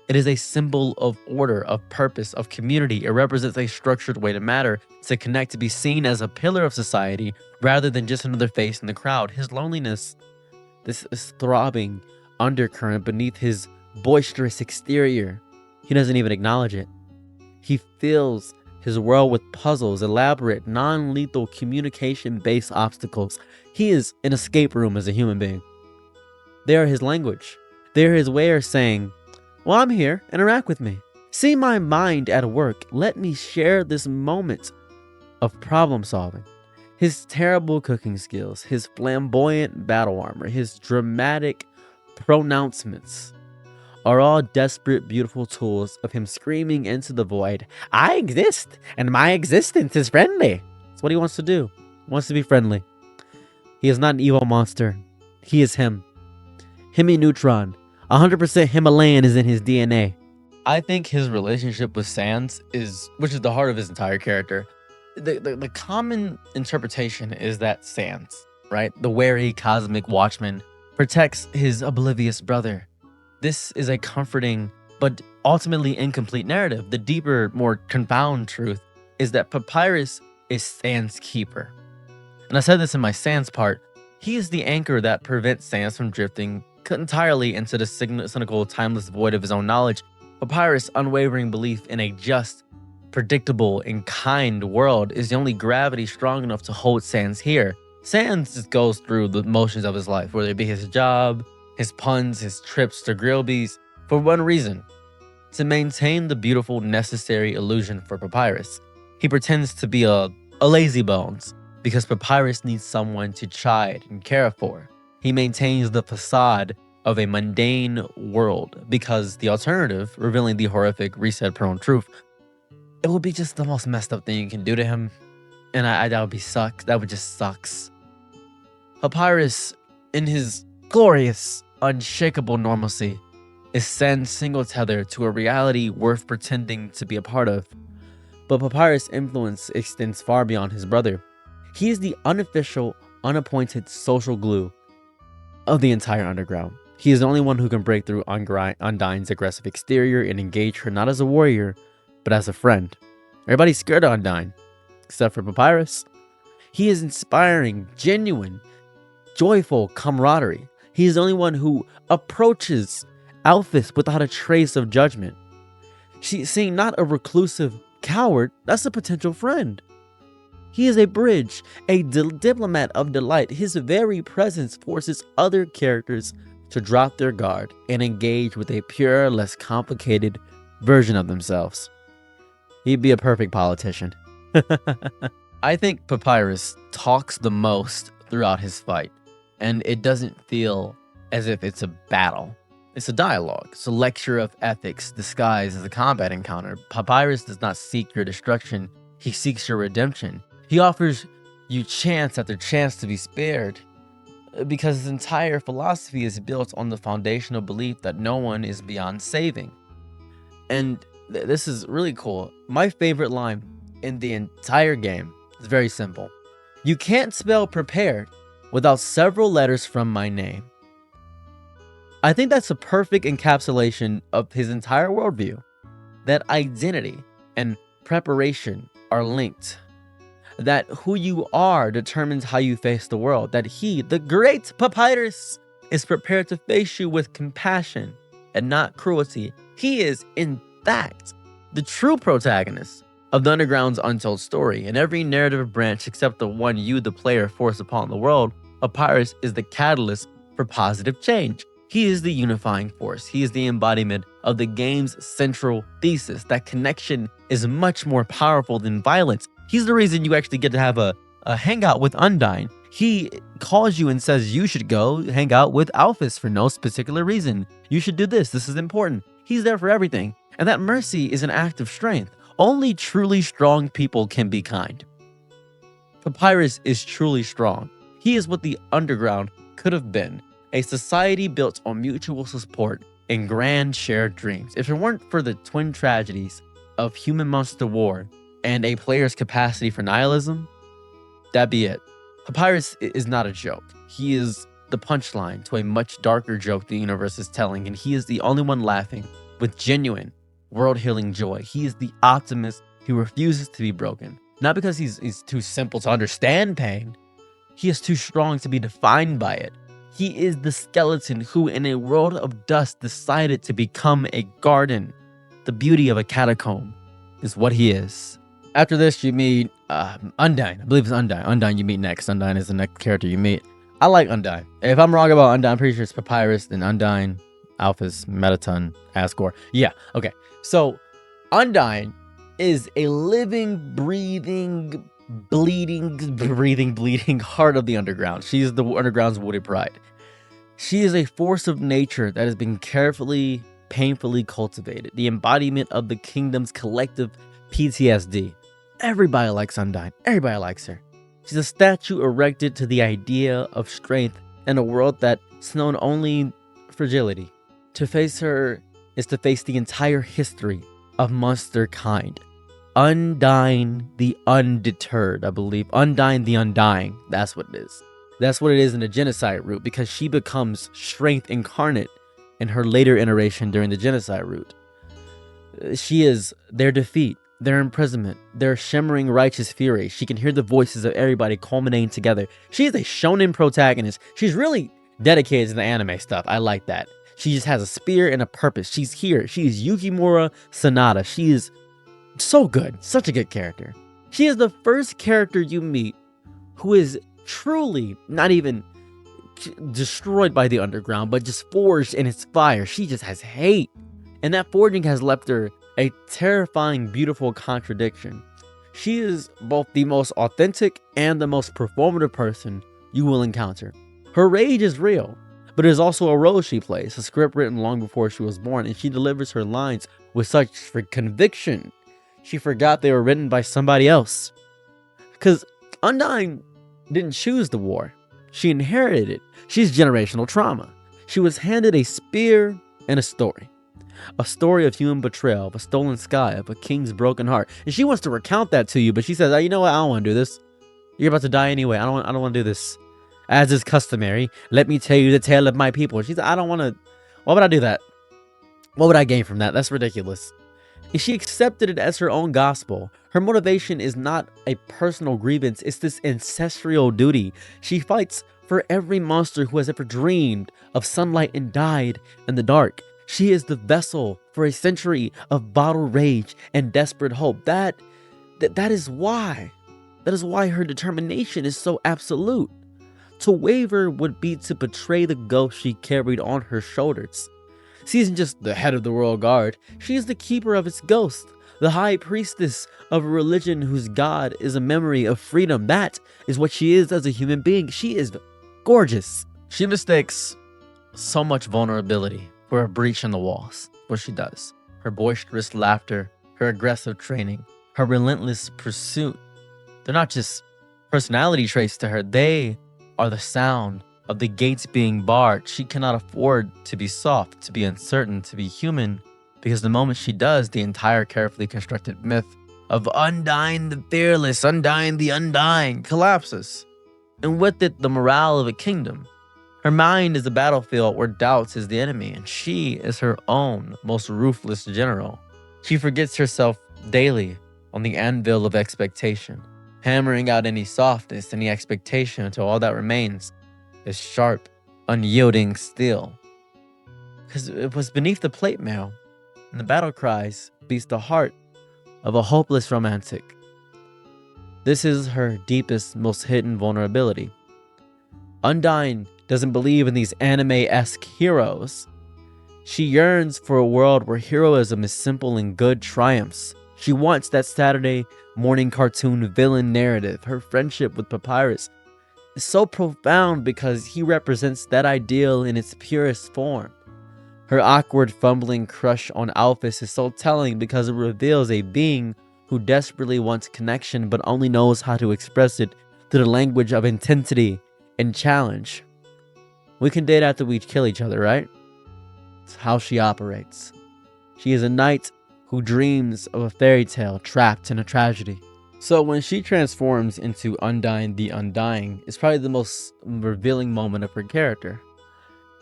It is a symbol of order, of purpose, of community. It represents a structured way to matter, to connect, to be seen as a pillar of society rather than just another face in the crowd. His loneliness, this throbbing undercurrent beneath his boisterous exterior, he doesn't even acknowledge it. He fills his world with puzzles, elaborate, non-lethal communication-based obstacles. He is an escape room as a human being. They are his language. They are his way of saying, well, I'm here, interact with me. See my mind at work. Let me share this moment of problem solving. His terrible cooking skills, his flamboyant battle armor, his dramatic pronouncements are all desperate, beautiful tools of him screaming into the void, I exist, and my existence is friendly. That's what he wants to do. He wants to be friendly. He is not an evil monster. He is him. Neutron. 100% Himalayan is in his DNA. I think his relationship with Sans which is the heart of his entire character. The common interpretation is that Sans, right, the wary cosmic watchman, protects his oblivious brother. This is a comforting but ultimately incomplete narrative. The deeper, more confound truth is that Papyrus is Sans' keeper. And I said this in my Sans part. He is the anchor that prevents Sans from drifting cut entirely into the cynical, timeless void of his own knowledge, Papyrus' unwavering belief in a just, predictable, and kind world is the only gravity strong enough to hold Sans here. Sans just goes through the motions of his life, whether it be his job, his puns, his trips to Grillby's, for one reason: to maintain the beautiful, necessary illusion for Papyrus. He pretends to be a lazy bones because Papyrus needs someone to chide and care for. He maintains the facade of a mundane world because the alternative, revealing the horrific, reset-prone truth, it would be just the most messed up thing you can do to him. And that would be suck. That would just sucks. Papyrus, in his glorious, unshakable normalcy, is Sans' single tether to a reality worth pretending to be a part of. But Papyrus' influence extends far beyond his brother. He is the unofficial, unappointed social glue of the entire underground. He is the only one who can break through Undyne's aggressive exterior and engage her not as a warrior, but as a friend. Everybody's scared of Undyne, except for Papyrus. He is inspiring, genuine, joyful camaraderie. He is the only one who approaches ALPHYS without a trace of judgment. Seeing not a reclusive coward, that's a potential friend. He is a bridge, a diplomat of delight. His very presence forces other characters to drop their guard and engage with a purer, less complicated version of themselves. He'd be a perfect politician. I think Papyrus talks the most throughout his fight, and it doesn't feel as if it's a battle. It's a dialogue. It's a lecture of ethics disguised as a combat encounter. Papyrus does not seek your destruction. He seeks your redemption. He offers you chance after chance to be spared, because his entire philosophy is built on the foundational belief that no one is beyond saving. And this is really cool. My favorite line in the entire game is very simple. You can't spell prepared without several letters from my name. I think that's a perfect encapsulation of his entire worldview. That identity and preparation are linked. That who you are determines how you face the world. That he, the great Papyrus, is prepared to face you with compassion and not cruelty. He is, in fact, the true protagonist of the Underground's untold story. In every narrative branch except the one you, the player, force upon the world, Papyrus is the catalyst for positive change. He is the unifying force. He is the embodiment of the game's central thesis. That connection is much more powerful than violence. He's the reason you actually get to have a hangout with Undyne. He calls you and says you should go hang out with ALPHYS for no particular reason. You should do this. This is important. He's there for everything. And that mercy is an act of strength. Only truly strong people can be kind. Papyrus is truly strong. He is what the Underground could have been. A society built on mutual support and grand shared dreams. If it weren't for the twin tragedies of human-monster war and a player's capacity for nihilism, that'd be it. Papyrus is not a joke. He is the punchline to a much darker joke the universe is telling, and he is the only one laughing with genuine, world-healing joy. He is the optimist who refuses to be broken. Not because he's too simple to understand pain. He is too strong to be defined by it. He is the skeleton who, in a world of dust, decided to become a garden. The beauty of a catacomb is what he is. After this, you meet Undyne. I believe it's Undyne. Undyne you meet next. Undyne is the next character you meet. I like Undyne. If I'm wrong about Undyne, I'm pretty sure it's Papyrus, then Undyne, ALPHYS, Mettaton, Asgore. Yeah, okay. So, Undyne is a living, breathing, bleeding heart of the Underground. She is the Underground's wooded pride. She is a force of nature that has been carefully, painfully cultivated. The embodiment of the kingdom's collective PTSD. Everybody likes Undyne. Everybody likes her. She's a statue erected to the idea of strength in a world that's known only fragility. To face her is to face the entire history of monster kind. Undyne the Undeterred, I believe. Undyne the Undying. That's what it is. That's what it is in the genocide route, because she becomes strength incarnate in her later iteration during the genocide route. She is their defeat, their imprisonment, their shimmering righteous fury. She can hear the voices of everybody culminating together. She is a shonen protagonist. She's really dedicated to the anime stuff. I like that. She just has a spear and a purpose. She's here. She is Yukimura Sanada. She is so good. Such a good character. She is the first character you meet who is truly not even destroyed by the underground, but just forged in its fire. She just has hate. And that forging has left her a terrifying, beautiful contradiction. She is both the most authentic and the most performative person you will encounter. Her rage is real, but it is also a role she plays, a script written long before she was born, and she delivers her lines with such conviction. She forgot they were written by somebody else. Because Undyne didn't choose the war. She inherited it. She's generational trauma. She was handed a spear and a story. A story of human betrayal, of a stolen sky, of a king's broken heart. And she wants to recount that to you, but she says, oh, you know what? I don't want to do this. You're about to die anyway. I don't want to do this. As is customary, let me tell you the tale of my people. She said, I don't want to. Why would I do that? What would I gain from that? That's ridiculous. And she accepted it as her own gospel. Her motivation is not a personal grievance. It's this ancestral duty. She fights for every monster who has ever dreamed of sunlight and died in the dark. She is the vessel for a century of bottled rage and desperate hope. That is why. That is why her determination is so absolute. To waver would be to betray the ghost she carried on her shoulders. She isn't just the head of the royal guard. She is the keeper of its ghost, the high priestess of a religion whose god is a memory of freedom. That is what she is as a human being. She is gorgeous. She mistakes so much vulnerability for a breach in the walls. What she does. Her boisterous laughter, her aggressive training, her relentless pursuit. They're not just personality traits to her. They are the sound of the gates being barred. She cannot afford to be soft, to be uncertain, to be human, because the moment she does, the entire carefully constructed myth of Undyne the fearless, Undyne the undying collapses. And with it, the morale of a kingdom. Her mind is a battlefield where doubts is the enemy, and she is her own most ruthless general. She forgets herself daily on the anvil of expectation, hammering out any softness, any expectation until all that remains is sharp, unyielding steel. Because it was beneath the plate mail, and the battle cries beats the heart of a hopeless romantic. This is her deepest, most hidden vulnerability. Undyne doesn't believe in these anime-esque heroes. She yearns for a world where heroism is simple and good triumphs. She wants that Saturday morning cartoon villain narrative. Her friendship with Papyrus is so profound because he represents that ideal in its purest form. Her awkward, fumbling crush on ALPHYS is so telling because it reveals a being who desperately wants connection but only knows how to express it through the language of intensity and challenge. We can date after we kill each other, right? It's how she operates. She is a knight who dreams of a fairy tale trapped in a tragedy. So when she transforms into Undyne the Undying, it's probably the most revealing moment of her character.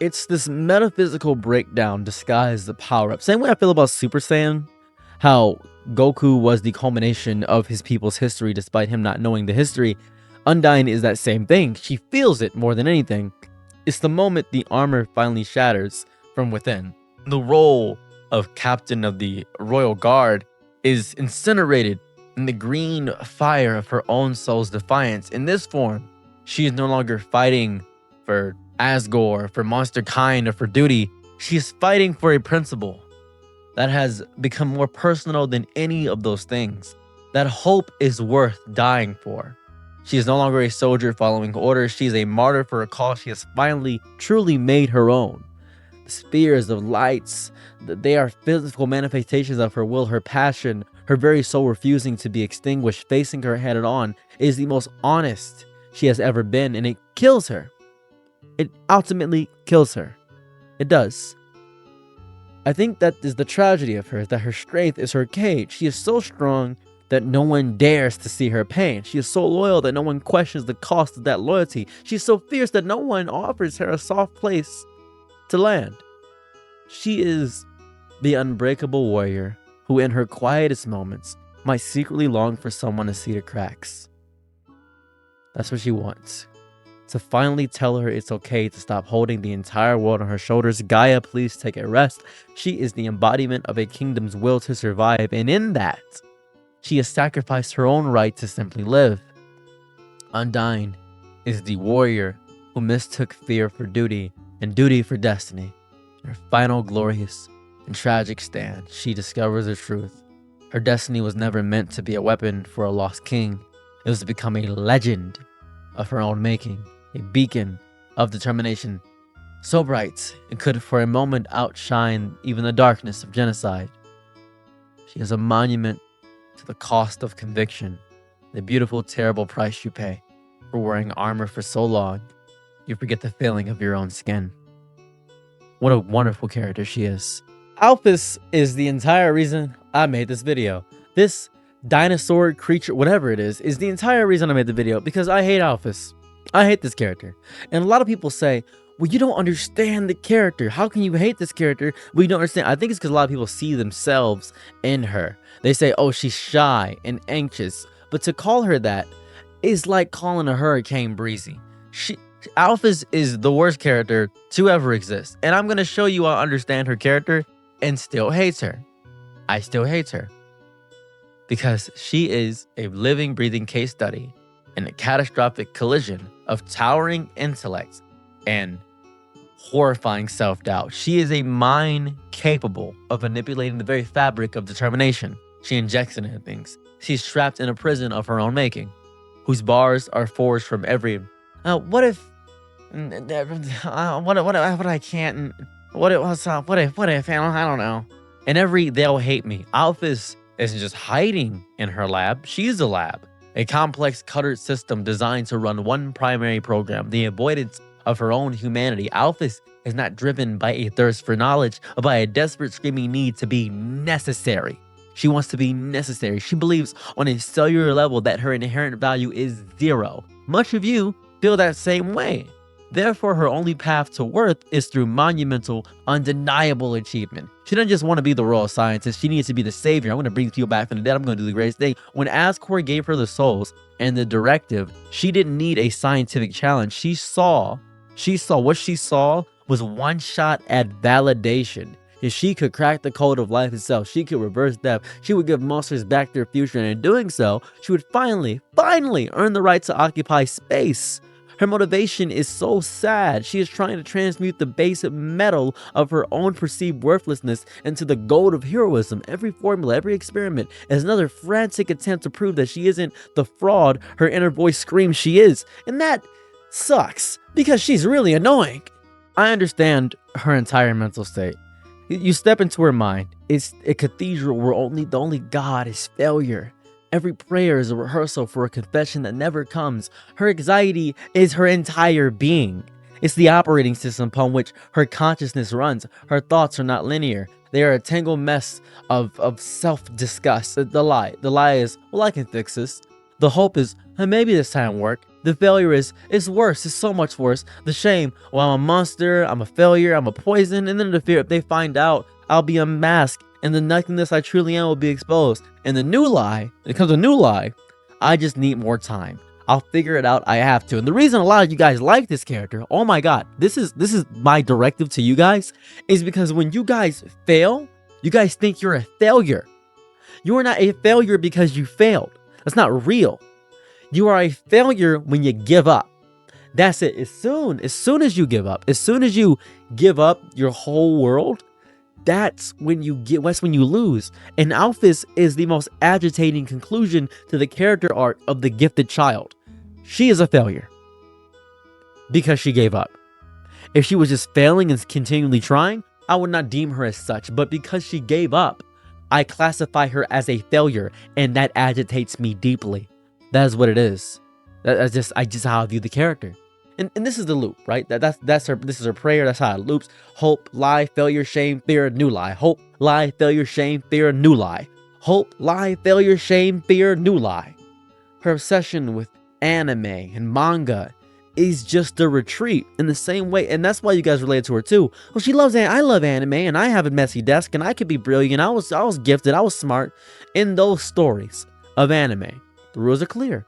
It's this metaphysical breakdown disguised as a power-up. Same way I feel about Super Saiyan. How Goku was the culmination of his people's history despite him not knowing the history. Undyne is that same thing. She feels it more than anything. It's the moment the armor finally shatters from within. The role of captain of the royal guard is incinerated in the green fire of her own soul's defiance. In this form, she is no longer fighting for Asgore, for monster kind, or for duty. She is fighting for a principle that has become more personal than any of those things. That hope is worth dying for. She is no longer a soldier following orders. She is a martyr for a cause she has finally truly made her own. The spears of lights, they are physical manifestations of her will, her passion, her very soul refusing to be extinguished, facing her head on, is the most honest she has ever been, and it kills her. It ultimately kills her. It does. I think that is the tragedy of her, that her strength is her cage. She is so strong that no one dares to see her pain. She is so loyal that no one questions the cost of that loyalty. She is so fierce that no one offers her a soft place to land. She is the unbreakable warrior who in her quietest moments might secretly long for someone to see the cracks. That's what she wants. to finally tell her it's okay to stop holding the entire world on her shoulders. Gaia, please take a rest. She is the embodiment of a kingdom's will to survive, and in that, she has sacrificed her own right to simply live. Undyne is the warrior who mistook fear for duty and duty for destiny. In her final glorious and tragic stand, she discovers the truth. Her destiny was never meant to be a weapon for a lost king. It was to become a legend of her own making, a beacon of determination, so bright it could for a moment outshine even the darkness of genocide. She is a monument to the cost of conviction, the beautiful, terrible price you pay for wearing armor for so long, you forget the feeling of your own skin. What a wonderful character she is. ALPHYS is the entire reason I made this video. This dinosaur creature, whatever it is the entire reason I made the video, because I hate ALPHYS. I hate this character. And a lot of people say, well, you don't understand the character. How can you hate this character? Well, you don't understand. I think it's because a lot of people see themselves in her. They say, oh, she's shy and anxious. But to call her that is like calling a hurricane breezy. ALPHYS is the worst character to ever exist. And I'm going to show you I understand her character and still hates her. I still hate her. Because she is a living, breathing case study in a catastrophic collision of towering intellect and horrifying self-doubt. She is a mind capable of manipulating the very fabric of determination. She injects it into things. She's trapped in a prison of her own making, whose bars are forged from every... what if I can't... What if, I don't know. And every they'll hate me. ALPHYS isn't just hiding in her lab. She's a lab. A complex cluttered system designed to run one primary program, the avoidance of her own humanity. ALPHYS is not driven by a thirst for knowledge, but by a desperate screaming need to be necessary. She wants to be necessary. She believes on a cellular level that her inherent value is zero. Much of you feel that same way. Therefore, her only path to worth is through monumental, undeniable achievement. She doesn't just want to be the royal scientist. She needs to be the savior. I'm going to bring people back from the dead. I'm going to do the greatest thing. When Asgore gave her the souls and the directive, she didn't need a scientific challenge. What she saw was one shot at validation. If she could crack the code of life itself, she could reverse death. She would give monsters back their future. And in doing so, she would finally earn the right to occupy space. Her motivation is so sad. She is trying to transmute the base metal of her own perceived worthlessness into the gold of heroism. Every formula, every experiment is another frantic attempt to prove that she isn't the fraud her inner voice screams she is. And that sucks, because she's really annoying. I understand her entire mental state. You step into her mind. It's a cathedral where the only God is failure. Every prayer is a rehearsal for a confession that never comes. Her anxiety is her entire being. It's the operating system upon which her consciousness runs. Her thoughts are not linear. They are a tangled mess of self-disgust. The lie is, well, I can fix this. The hope is, maybe this time will work. The failure is, it's worse. It's so much worse. The shame, well, I'm a monster. I'm a failure. I'm a poison. And then the fear, if they find out, I'll be unmasked. And the nothingness I truly am will be exposed. And the new lie, it comes a new lie. I just need more time. I'll figure it out. I have to. And the reason a lot of you guys like this character, oh my god, this is my directive to you guys, is because when you guys fail, you guys think you're a failure. You are not a failure because you failed. That's not real. You are a failure when you give up. That's it. As soon as you give up, your whole world, that's when you lose. And ALPHYS is the most agitating conclusion to the character arc of the gifted child. She is a failure because she gave up. If she was just failing and continually trying, I would not deem her as such. But because she gave up, I classify her as a failure, and that agitates me deeply. That is what it is. That's just how I view the character. And this is the loop, right? That's her. This is her prayer. That's how it loops. Hope, lie, failure, shame, fear, new lie. Hope, lie, failure, shame, fear, new lie. Hope, lie, failure, shame, fear, new lie. Her obsession with anime and manga is just a retreat in the same way, and that's why you guys relate to her too. Well, she loves anime. I love anime, and I have a messy desk, and I could be brilliant. I was gifted. I was smart. In those stories of anime, the rules are clear.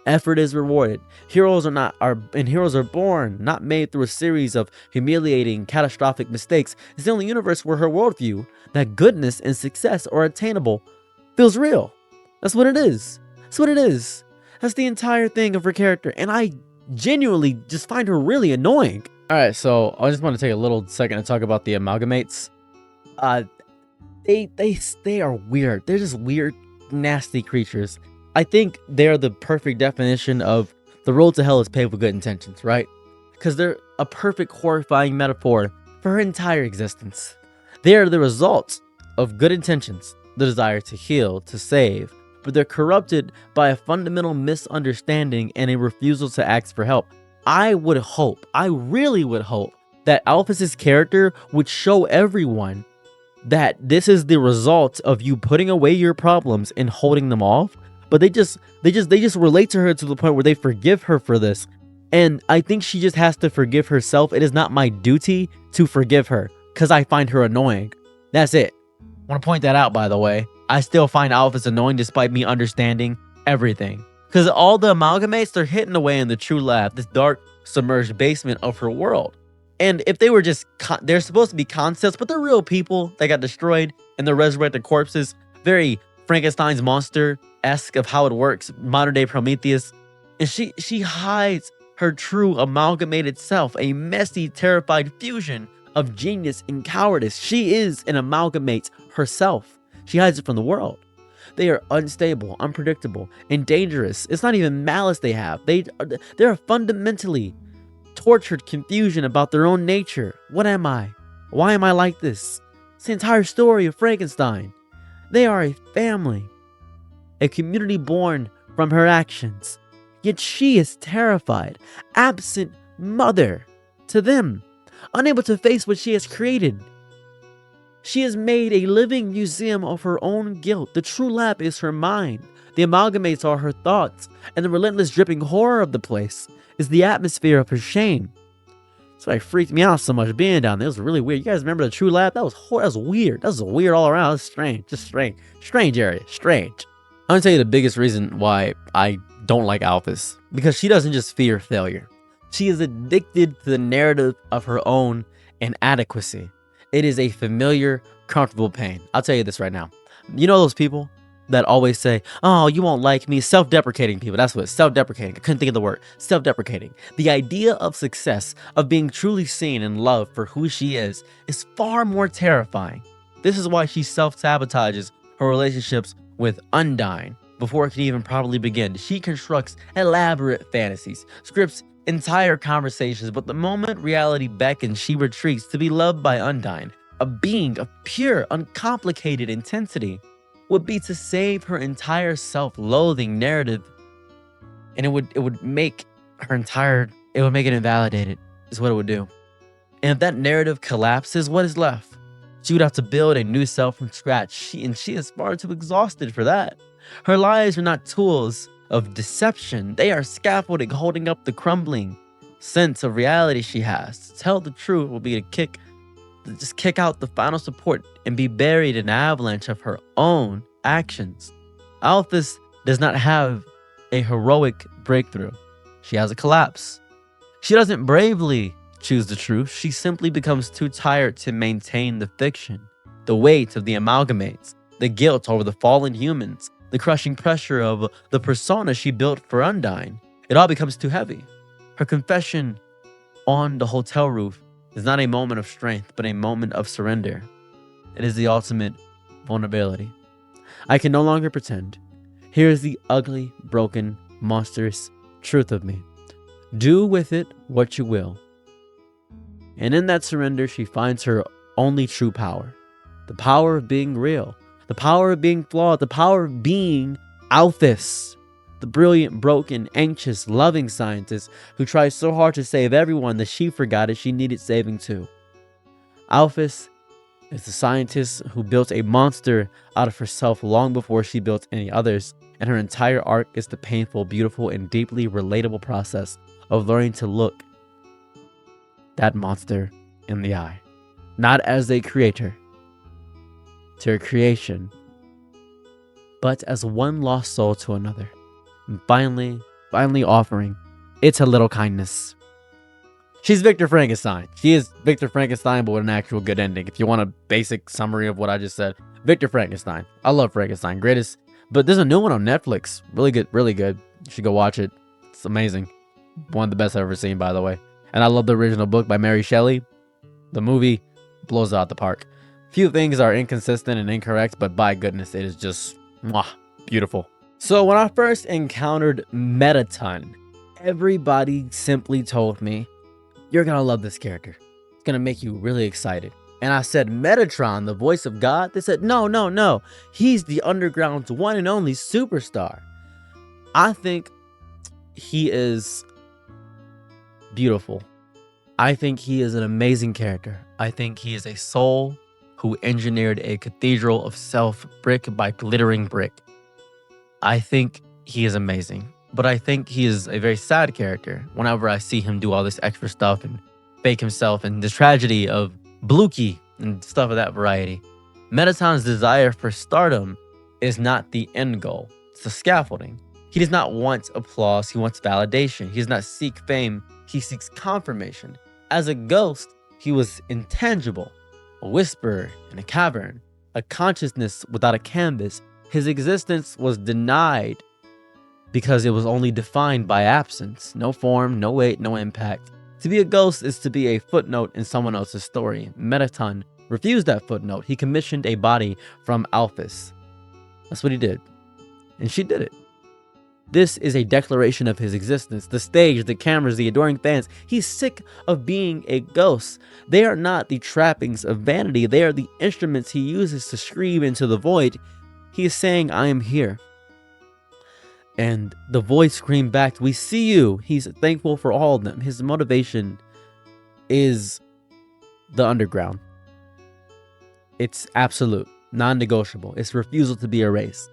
Effort is rewarded. Heroes are born, not made through a series of humiliating, catastrophic mistakes. It's the only universe where her worldview, that goodness and success are attainable, feels real. That's what it is. That's what it is. That's the entire thing of her character, and I genuinely just find her really annoying. All right, so I just want to take a little second to talk about the amalgamates. They are weird. They're just weird, nasty creatures. I think they're the perfect definition of the road to hell is paved with good intentions, right? Because they're a perfect horrifying metaphor for her entire existence. They are the result of good intentions, the desire to heal, to save, but they're corrupted by a fundamental misunderstanding and a refusal to ask for help. I really would hope that ALPHYS' character would show everyone that this is the result of you putting away your problems and holding them off. But they just relate to her to the point where they forgive her for this. And I think she just has to forgive herself. It is not my duty to forgive her because I find her annoying. That's it. I want to point that out, by the way. I still find ALPHYS annoying despite me understanding everything. Because all the amalgamates, they're hidden away in the true lab, this dark, submerged basement of her world. And if they were just, they're supposed to be concepts, but they're real people that got destroyed and they're resurrected corpses. Very Frankenstein's monster-esque of how it works, modern day Prometheus. And she hides her true amalgamated self, a messy, terrified fusion of genius and cowardice. She is an amalgamate herself. She hides it from the world. They are unstable, unpredictable, and dangerous. It's not even malice they have. They're fundamentally tortured confusion about their own nature. What am I? Why am I like this? It's the entire story of Frankenstein. They are a family, a community born from her actions. Yet she is terrified, absent mother to them, unable to face what she has created. She has made a living museum of her own guilt. The true lab is her mind. The amalgamates are her thoughts, and the relentless dripping horror of the place is the atmosphere of her shame. That's why it freaked me out so much being down there. It was really weird. You guys remember the true lab? That was weird. That was weird all around. It was strange. Just strange. Strange area. Strange. I'm gonna tell you the biggest reason why I don't like ALPHYS. Because she doesn't just fear failure. She is addicted to the narrative of her own inadequacy. It is a familiar, comfortable pain. I'll tell you this right now. You know those people that always say, oh, you won't like me? Self-deprecating people. That's what it's self-deprecating. I couldn't think of the word. Self-deprecating. The idea of success, of being truly seen and loved for who she is far more terrifying. This is why she self-sabotages her relationships with Undyne before it can even properly begin. She constructs elaborate fantasies, scripts entire conversations, but the moment reality beckons, she retreats to be loved by Undyne. A being of pure, uncomplicated intensity would be to save her entire self-loathing narrative, and it would make it invalidated, is what it would do. And if that narrative collapses, what is left? She would have to build a new self from scratch, she is far too exhausted for that. Her lies are not tools of deception. They are scaffolding holding up the crumbling sense of reality she has. To tell the truth will be to just kick out the final support and be buried in an avalanche of her own actions. ALPHYS does not have a heroic breakthrough. She has a collapse. She doesn't bravely choose the truth. She simply becomes too tired to maintain the fiction, the weight of the amalgamates, the guilt over the fallen humans, the crushing pressure of the persona she built for Undyne. It all becomes too heavy. Her confession on the hotel roof is not a moment of strength, but a moment of surrender. It is the ultimate vulnerability. I can no longer pretend. Here is the ugly, broken, monstrous truth of me. Do with it what you will. And in that surrender, she finds her only true power. The power of being real. The power of being flawed. The power of being ALPHYS. The brilliant, broken, anxious, loving scientist who tries so hard to save everyone that she forgot that she needed saving too. ALPHYS is the scientist who built a monster out of herself long before she built any others, and her entire arc is the painful, beautiful, and deeply relatable process of learning to look that monster in the eye. Not as a creator to her creation, but as one lost soul to another. And finally, finally offering. It's a little kindness. She's Victor Frankenstein. She is Victor Frankenstein, but with an actual good ending. If you want a basic summary of what I just said, Victor Frankenstein. I love Frankenstein. Greatest. But there's a new one on Netflix. Really good. Really good. You should go watch it. It's amazing. One of the best I've ever seen, by the way. And I love the original book by Mary Shelley. The movie blows out the park. Few things are inconsistent and incorrect, but by goodness, it is just beautiful. So when I first encountered Mettaton, everybody simply told me, you're gonna love this character. It's gonna make you really excited. And I said, Metatron, the voice of God? They said, no. He's the Underground's one and only superstar. I think he is beautiful. I think he is an amazing character. I think he is a soul who engineered a cathedral of self brick by glittering brick. I think he is amazing. But I think he is a very sad character whenever I see him do all this extra stuff and fake himself and the tragedy of Blookie and stuff of that variety. Mettaton's desire for stardom is not the end goal. It's the scaffolding. He does not want applause. He wants validation. He does not seek fame. He seeks confirmation. As a ghost, he was intangible, a whisper in a cavern, a consciousness without a canvas. His existence was denied because it was only defined by absence. No form, no weight, no impact. To be a ghost is to be a footnote in someone else's story. Mettaton refused that footnote. He commissioned a body from ALPHYS. That's what he did. And she did it. This is a declaration of his existence. The stage, the cameras, the adoring fans. He's sick of being a ghost. They are not the trappings of vanity. They are the instruments he uses to scream into the void. He is saying, I am here. And the voice screamed back, we see you. He's thankful for all of them. His motivation is the underground. It's absolute, non-negotiable. It's refusal to be erased.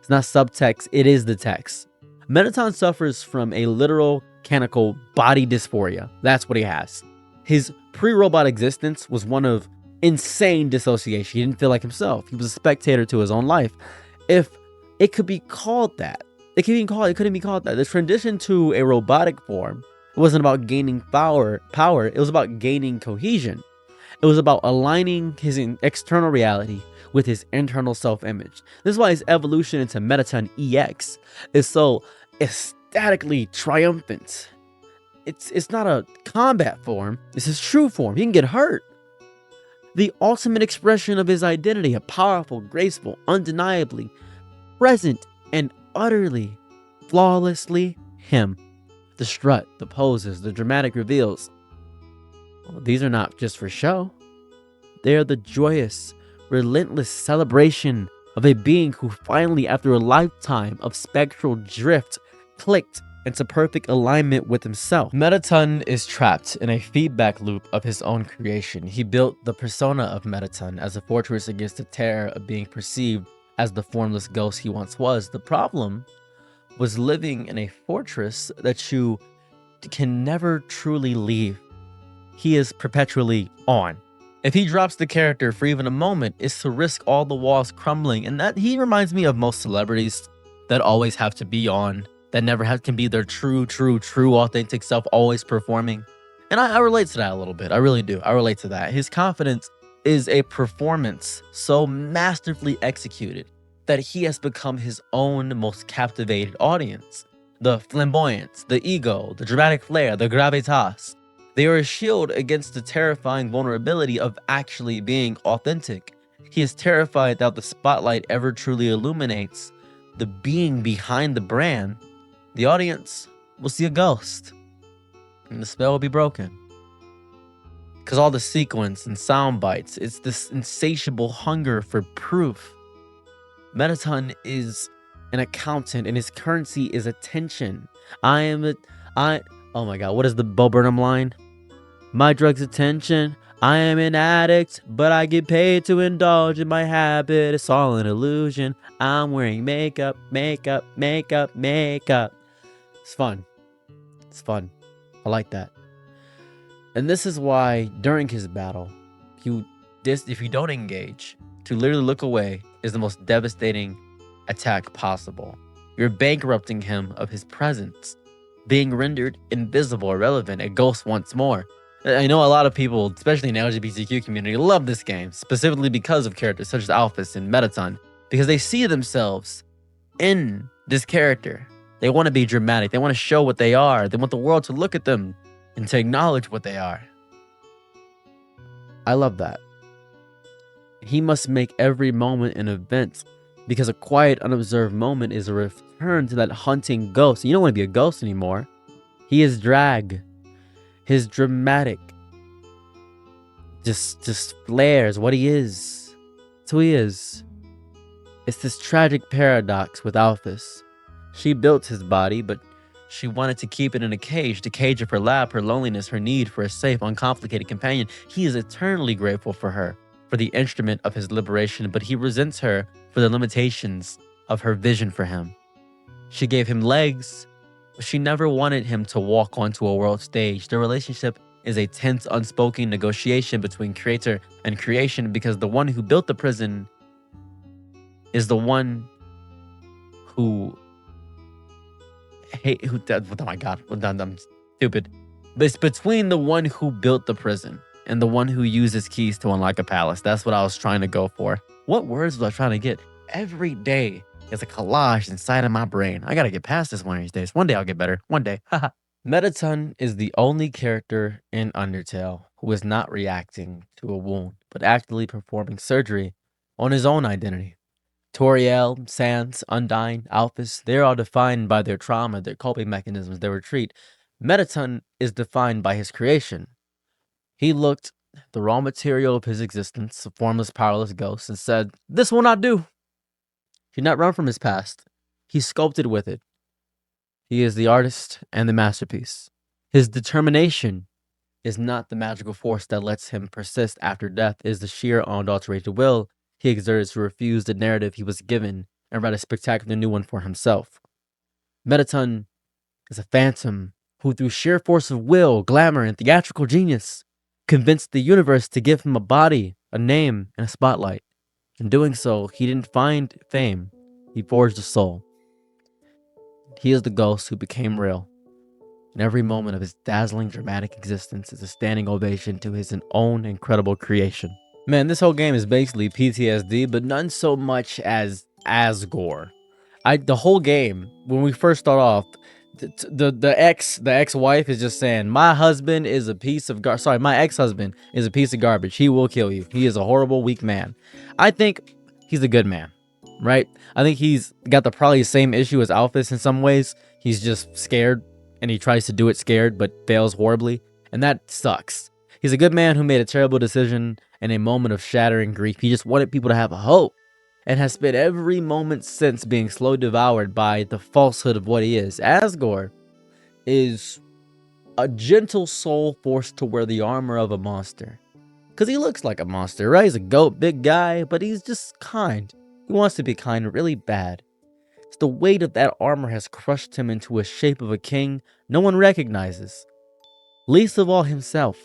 It's not subtext, it is the text. Mettaton suffers from a literal mechanical body dysphoria. That's what he has. His pre-robot existence was one of insane dissociation. He didn't feel like himself. He was a spectator to his own life. If it could be called that, it couldn't be called that. The transition to a robotic form, it wasn't about gaining power. It was about gaining cohesion. It was about aligning his external reality with his internal self-image. This is why his evolution into Mettaton EX is so ecstatically triumphant. It's not a combat form. It's his true form. He can get hurt. The ultimate expression of his identity, a powerful, graceful, undeniably present, and utterly, flawlessly him. The strut, the poses, the dramatic reveals. Well, these are not just for show. They are the joyous, relentless celebration of a being who finally, after a lifetime of spectral drift, clicked into perfect alignment with himself. Mettaton is trapped in a feedback loop of his own creation. He built the persona of Mettaton as a fortress against the terror of being perceived as the formless ghost he once was. The problem was living in a fortress that you can never truly leave. He is perpetually on. If he drops the character for even a moment, it's to risk all the walls crumbling. And that he reminds me of most celebrities that always have to be on, that never can be their true, authentic self, always performing. And I relate to that a little bit. I really do. I relate to that. His confidence is a performance so masterfully executed that he has become his own most captivated audience. The flamboyance, the ego, the dramatic flair, the gravitas. They are a shield against the terrifying vulnerability of actually being authentic. He is terrified that the spotlight ever truly illuminates the being behind the brand. The audience will see a ghost, and the spell will be broken. Because all the sequence and sound bites, it's this insatiable hunger for proof. Mettaton is an accountant, and his currency is attention. Oh my god, what is the Bo Burnham line? My drug's attention. I am an addict, but I get paid to indulge in my habit. It's all an illusion. I'm wearing makeup. It's fun. It's fun. I like that. And this is why during his battle, if you don't engage, to literally look away is the most devastating attack possible. You're bankrupting him of his presence, being rendered invisible, irrelevant, a ghost once more. I know a lot of people, especially in the LGBTQ community, love this game, specifically because of characters such as ALPHYS and Mettaton, because they see themselves in this character. They want to be dramatic. They want to show what they are. They want the world to look at them and to acknowledge what they are. I love that. He must make every moment an event, because a quiet, unobserved moment is a return to that hunting ghost. You don't want to be a ghost anymore. He is drag. His dramatic just flares what he is. It's who he is. It's this tragic paradox with ALPHYS. She built his body, but she wanted to keep it in a cage, the cage of her lab, her loneliness, her need for a safe, uncomplicated companion. He is eternally grateful for her, for the instrument of his liberation, but he resents her for the limitations of her vision for him. She gave him legs, but she never wanted him to walk onto a world stage. Their relationship is a tense, unspoken negotiation between creator and creation, because the one who built the prison is the one who oh my god, I'm stupid. But it's between the one who built the prison and the one who uses keys to unlock a palace. That's what I was trying to go for. What words was I trying to get? Every day is a collage inside of my brain. I gotta get past this one of these days. One day I'll get better. One day. Haha. Mettaton is the only character in Undertale who is not reacting to a wound, but actively performing surgery on his own identity. Toriel, Sans, Undyne, ALPHYS, they're all defined by their trauma, their coping mechanisms, their retreat. Mettaton is defined by his creation. He looked at the raw material of his existence, a formless, powerless ghost, and said, "This will not do." He did not run from his past. He sculpted with it. He is the artist and the masterpiece. His determination is not the magical force that lets him persist after death. It is the sheer, unadulterated will he exerts to refuse the narrative he was given and write a spectacular new one for himself. Mettaton is a phantom who, through sheer force of will, glamour, and theatrical genius, convinced the universe to give him a body, a name, and a spotlight. In doing so, he didn't find fame, he forged a soul. He is the ghost who became real, and every moment of his dazzling, dramatic existence is a standing ovation to his own incredible creation. Man, this whole game is basically PTSD, but none so much as Asgore. The whole game, when we first start off, the ex-wife is just saying, my husband is a piece of my ex-husband is a piece of garbage. He will kill you. He is a horrible, weak man. I think he's a good man, right? I think he's got probably the same issue as ALPHYS in some ways. He's just scared, and he tries to do it scared, but fails horribly, and that sucks. He's a good man who made a terrible decision in a moment of shattering grief. He just wanted people to have hope, and has spent every moment since being slowly devoured by the falsehood of what he is. Asgore is a gentle soul forced to wear the armor of a monster. Because he looks like a monster, right? He's a goat, big guy, but he's just kind. He wants to be kind really bad. It's the weight of that armor has crushed him into a shape of a king no one recognizes, least of all himself.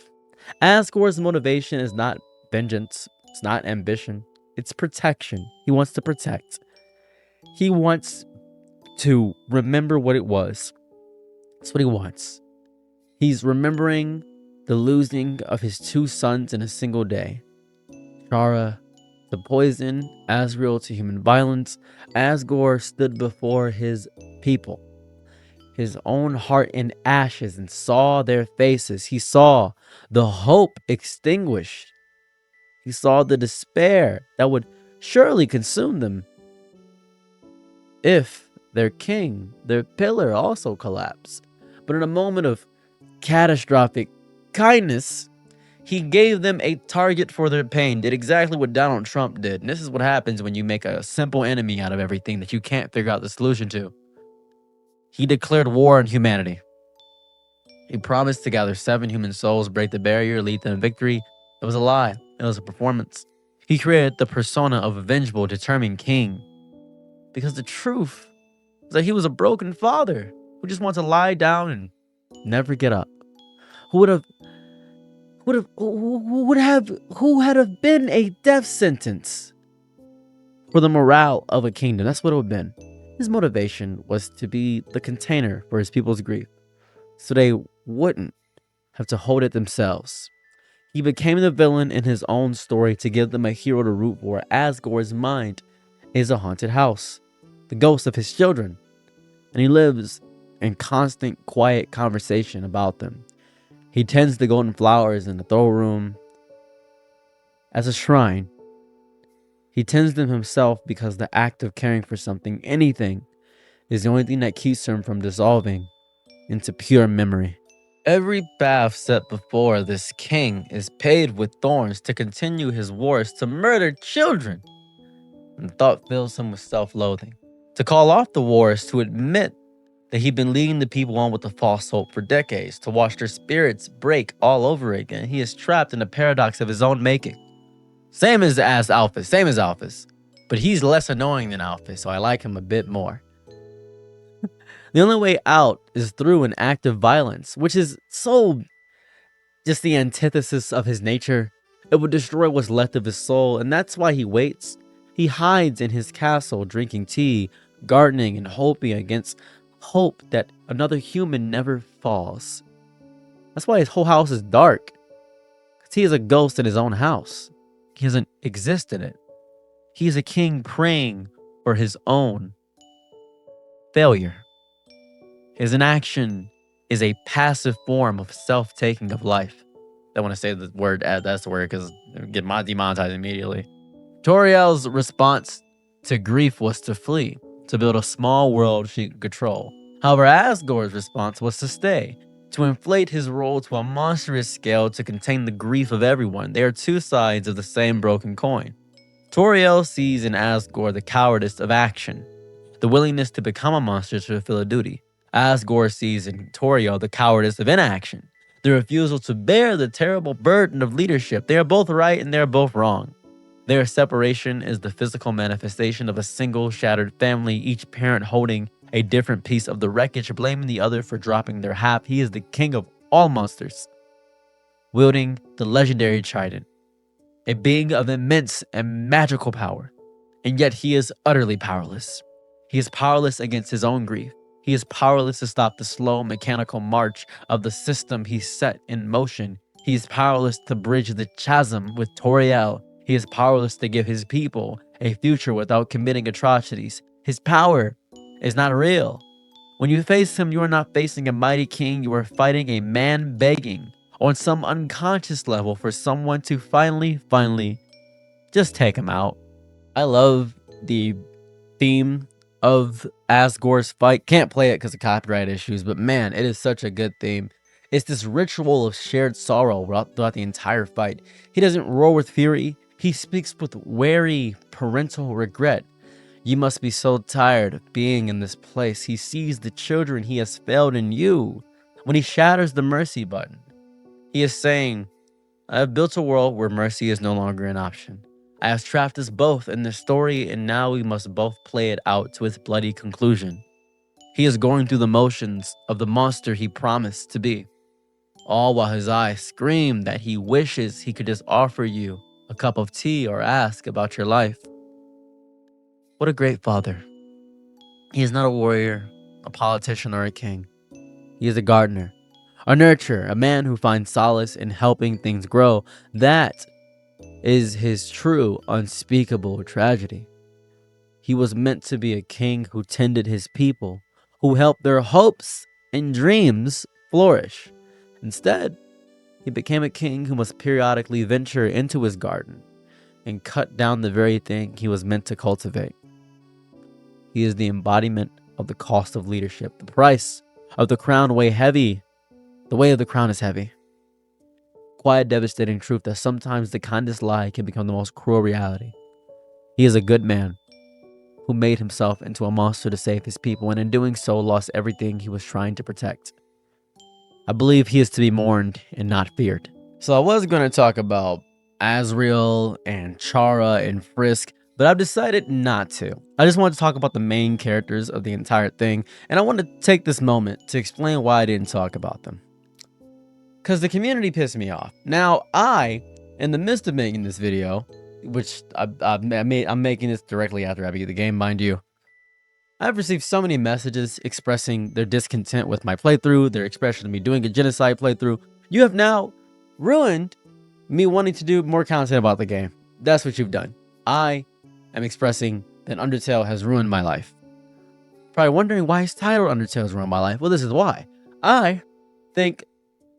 Asgore's motivation is not vengeance, it's not ambition, it's protection. He wants to protect. He wants to remember what it was. That's what he wants. He's remembering the losing of his two sons in a single day. Chara to poison, Azrael to human violence. Asgore stood before his people, his own heart in ashes, and saw their faces. He saw the hope extinguished. He saw the despair that would surely consume them if their king, their pillar, also collapsed. But in a moment of catastrophic kindness, he gave them a target for their pain, did exactly what Donald Trump did. And this is what happens when you make a simple enemy out of everything that you can't figure out the solution to. He declared war on humanity. He promised to gather 7 human souls, break the barrier, lead them to victory. It was a lie. It was a performance. He created the persona of a vengeful, determined king. Because the truth is that he was a broken father who just wants to lie down and never get up. Who had have been a death sentence for the morale of a kingdom. That's what it would have been. His motivation was to be the container for his people's grief, so they wouldn't have to hold it themselves. He became the villain in his own story to give them a hero to root for. Asgore's mind is a haunted house, the ghost of his children, and he lives in constant, quiet conversation about them. He tends the golden flowers in the throne room as a shrine. He tends them himself because the act of caring for something, anything, is the only thing that keeps him from dissolving into pure memory. Every path set before this king is paved with thorns to continue his wars to murder children. And the thought fills him with self-loathing. To call off the wars, to admit that he'd been leading the people on with a false hope for decades, to watch their spirits break all over again. He is trapped in a paradox of his own making. Same as ALPHYS, but he's less annoying than ALPHYS, so I like him a bit more. The only way out is through an act of violence, which is so just the antithesis of his nature. It would destroy what's left of his soul, and that's why he waits. He hides in his castle, drinking tea, gardening, and hoping against hope that another human never falls. That's why his whole house is dark, because he is a ghost in his own house. He doesn't exist in it. He is a king praying for his own failure. His inaction is a passive form of self-taking of life. I want to say the word, that's the word, because get demonetized immediately. Toriel's response to grief was to flee, to build a small world she could control. However, Asgore's response was to stay, to inflate his role to a monstrous scale to contain the grief of everyone. They are two sides of the same broken coin. Toriel sees in Asgore the cowardice of action, the willingness to become a monster to fulfill a duty. Asgore sees in Toriel the cowardice of inaction, the refusal to bear the terrible burden of leadership. They are both right and they are both wrong. Their separation is the physical manifestation of a single shattered family, each parent holding a different piece of the wreckage, blaming the other for dropping their half. He is the king of all monsters, wielding the legendary trident, a being of immense and magical power, and yet he is utterly powerless. He is powerless against his own grief. He is powerless to stop the slow mechanical march of the system he set in motion. He is powerless to bridge the chasm with Toriel. He is powerless to give his people a future without committing atrocities. His power is not real. When you face him, you are not facing a mighty king. You are fighting a man begging on some unconscious level for someone to finally just take him out. I love the theme of Asgore's fight. Can't play it because of copyright issues, but man, it is such a good theme. It's this ritual of shared sorrow throughout the entire fight. He doesn't roar with fury. He speaks with wary parental regret. You must be so tired of being in this place. He sees the children he has failed in you. When he shatters the mercy button, he is saying, I have built a world where mercy is no longer an option. I have trapped us both in this story, and now we must both play it out to its bloody conclusion. He is going through the motions of the monster he promised to be, all while his eyes scream that he wishes he could just offer you a cup of tea or ask about your life. What a great father. He is not a warrior, a politician, or a king. He is a gardener, a nurturer, a man who finds solace in helping things grow. That is his true, unspeakable tragedy. He was meant to be a king who tended his people, who helped their hopes and dreams flourish. Instead, he became a king who must periodically venture into his garden and cut down the very thing he was meant to cultivate. He is the embodiment of the cost of leadership. The price of the crown weigh heavy. The weight of the crown is heavy. Quiet, devastating truth that sometimes the kindest lie can become the most cruel reality. He is a good man who made himself into a monster to save his people, and in doing so lost everything he was trying to protect. I believe he is to be mourned and not feared. So I was going to talk about Azrael and Chara and Frisk, but I've decided not to. I just want to talk about the main characters of the entire thing, and I want to take this moment to explain why I didn't talk about them. Because the community pissed me off. Now, in the midst of making this video, which I'm making this directly after I beat the game, mind you, I've received so many messages expressing their discontent with my playthrough, their expression of me doing a genocide playthrough. You have now ruined me wanting to do more content about the game. That's what you've done. I am expressing that Undertale has ruined my life. Probably wondering why it's titled Undertale has ruined my life. Well, this is why. I think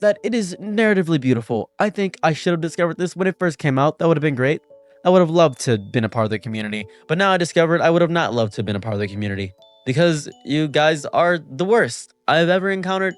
that it is narratively beautiful. I think I should have discovered this when it first came out. That would have been great. I would have loved to have been a part of the community. But now I discovered I would have not loved to have been a part of the community. Because you guys are the worst I've ever encountered.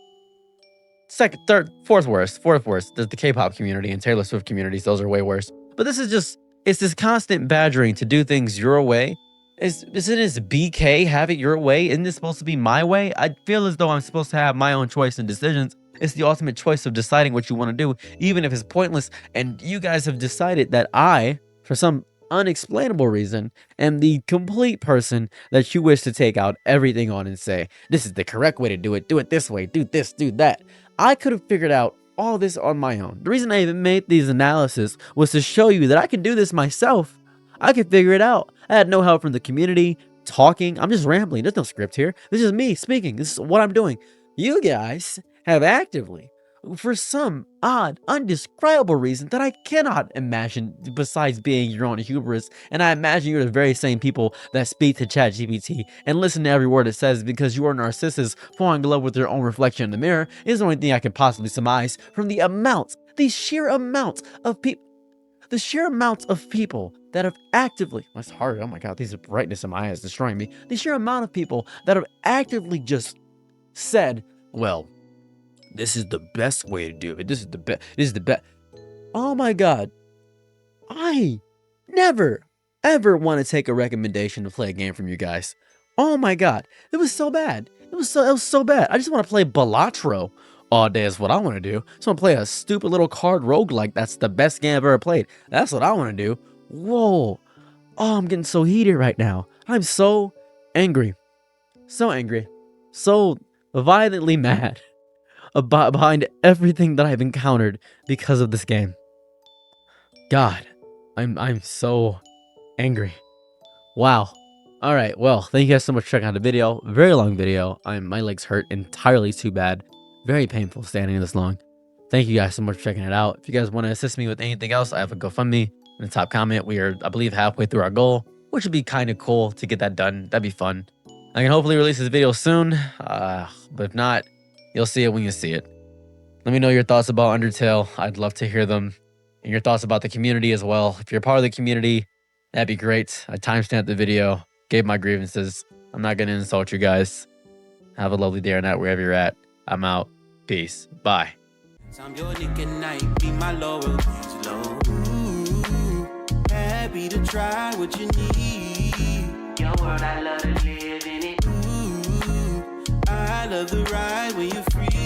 Second, third, fourth worst. There's the K-pop community and Taylor Swift communities. Those are way worse. But this is just, it's this constant badgering to do things your way. Isn't this BK, have it your way? Isn't this supposed to be my way? I feel as though I'm supposed to have my own choice and decisions. It's the ultimate choice of deciding what you want to do, even if it's pointless. And you guys have decided that I, for some unexplainable reason, am the complete person that you wish to take out everything on and say, this is the correct way to do it this way, do this, do that. I could have figured out all this on my own. The reason I even made these analysis was to show you that I can do this myself. I could figure it out. I had no help from the community, talking. I'm just rambling. There's no script here. This is me speaking. This is what I'm doing. You guys have actively, for some odd, undescribable reason that I cannot imagine besides being your own hubris, and I imagine you're the very same people that speak to ChatGPT and listen to every word it says because you are narcissists falling in love with your own reflection in the mirror, is the only thing I can possibly surmise from the amounts, the sheer amounts of people that have actively, that's hard, oh my god, these are brightness in my eyes destroying me. The sheer amount of people that have actively just said, well, this is the best way to do it. This is the best. Oh my god. I never, ever want to take a recommendation to play a game from you guys. Oh my god. It was so bad. It was so bad. I just want to play Balatro all day is what I want to do. So I'm play a stupid little card roguelike. That's the best game I've ever played. That's what I want to do. Whoa. Oh, I'm getting so heated right now. I'm so angry. So angry. So violently mad behind everything that I've encountered because of this game. God, I'm so angry. Wow. All right, well, thank you guys so much for checking out the video. Very long video. My legs hurt entirely too bad. Very painful standing this long. Thank you guys so much for checking it out. If you guys want to assist me with anything else, I have a GoFundMe in the top comment. We are, I believe, halfway through our goal, which would be kind of cool to get that done. That'd be fun. I can hopefully release this video soon, but if not, you'll see it when you see it. Let me know your thoughts about Undertale. I'd love to hear them. And your thoughts about the community as well. If you're part of the community, that'd be great. I timestamped the video, gave my grievances. I'm not going to insult you guys. Have a lovely day or night wherever you're at. I'm out. Peace. Bye. I'm your Nick at night, be my Laurel Angelo. Ooh, happy to try what you need. Your world, I love to live in it. Ooh, I love the ride when you're free.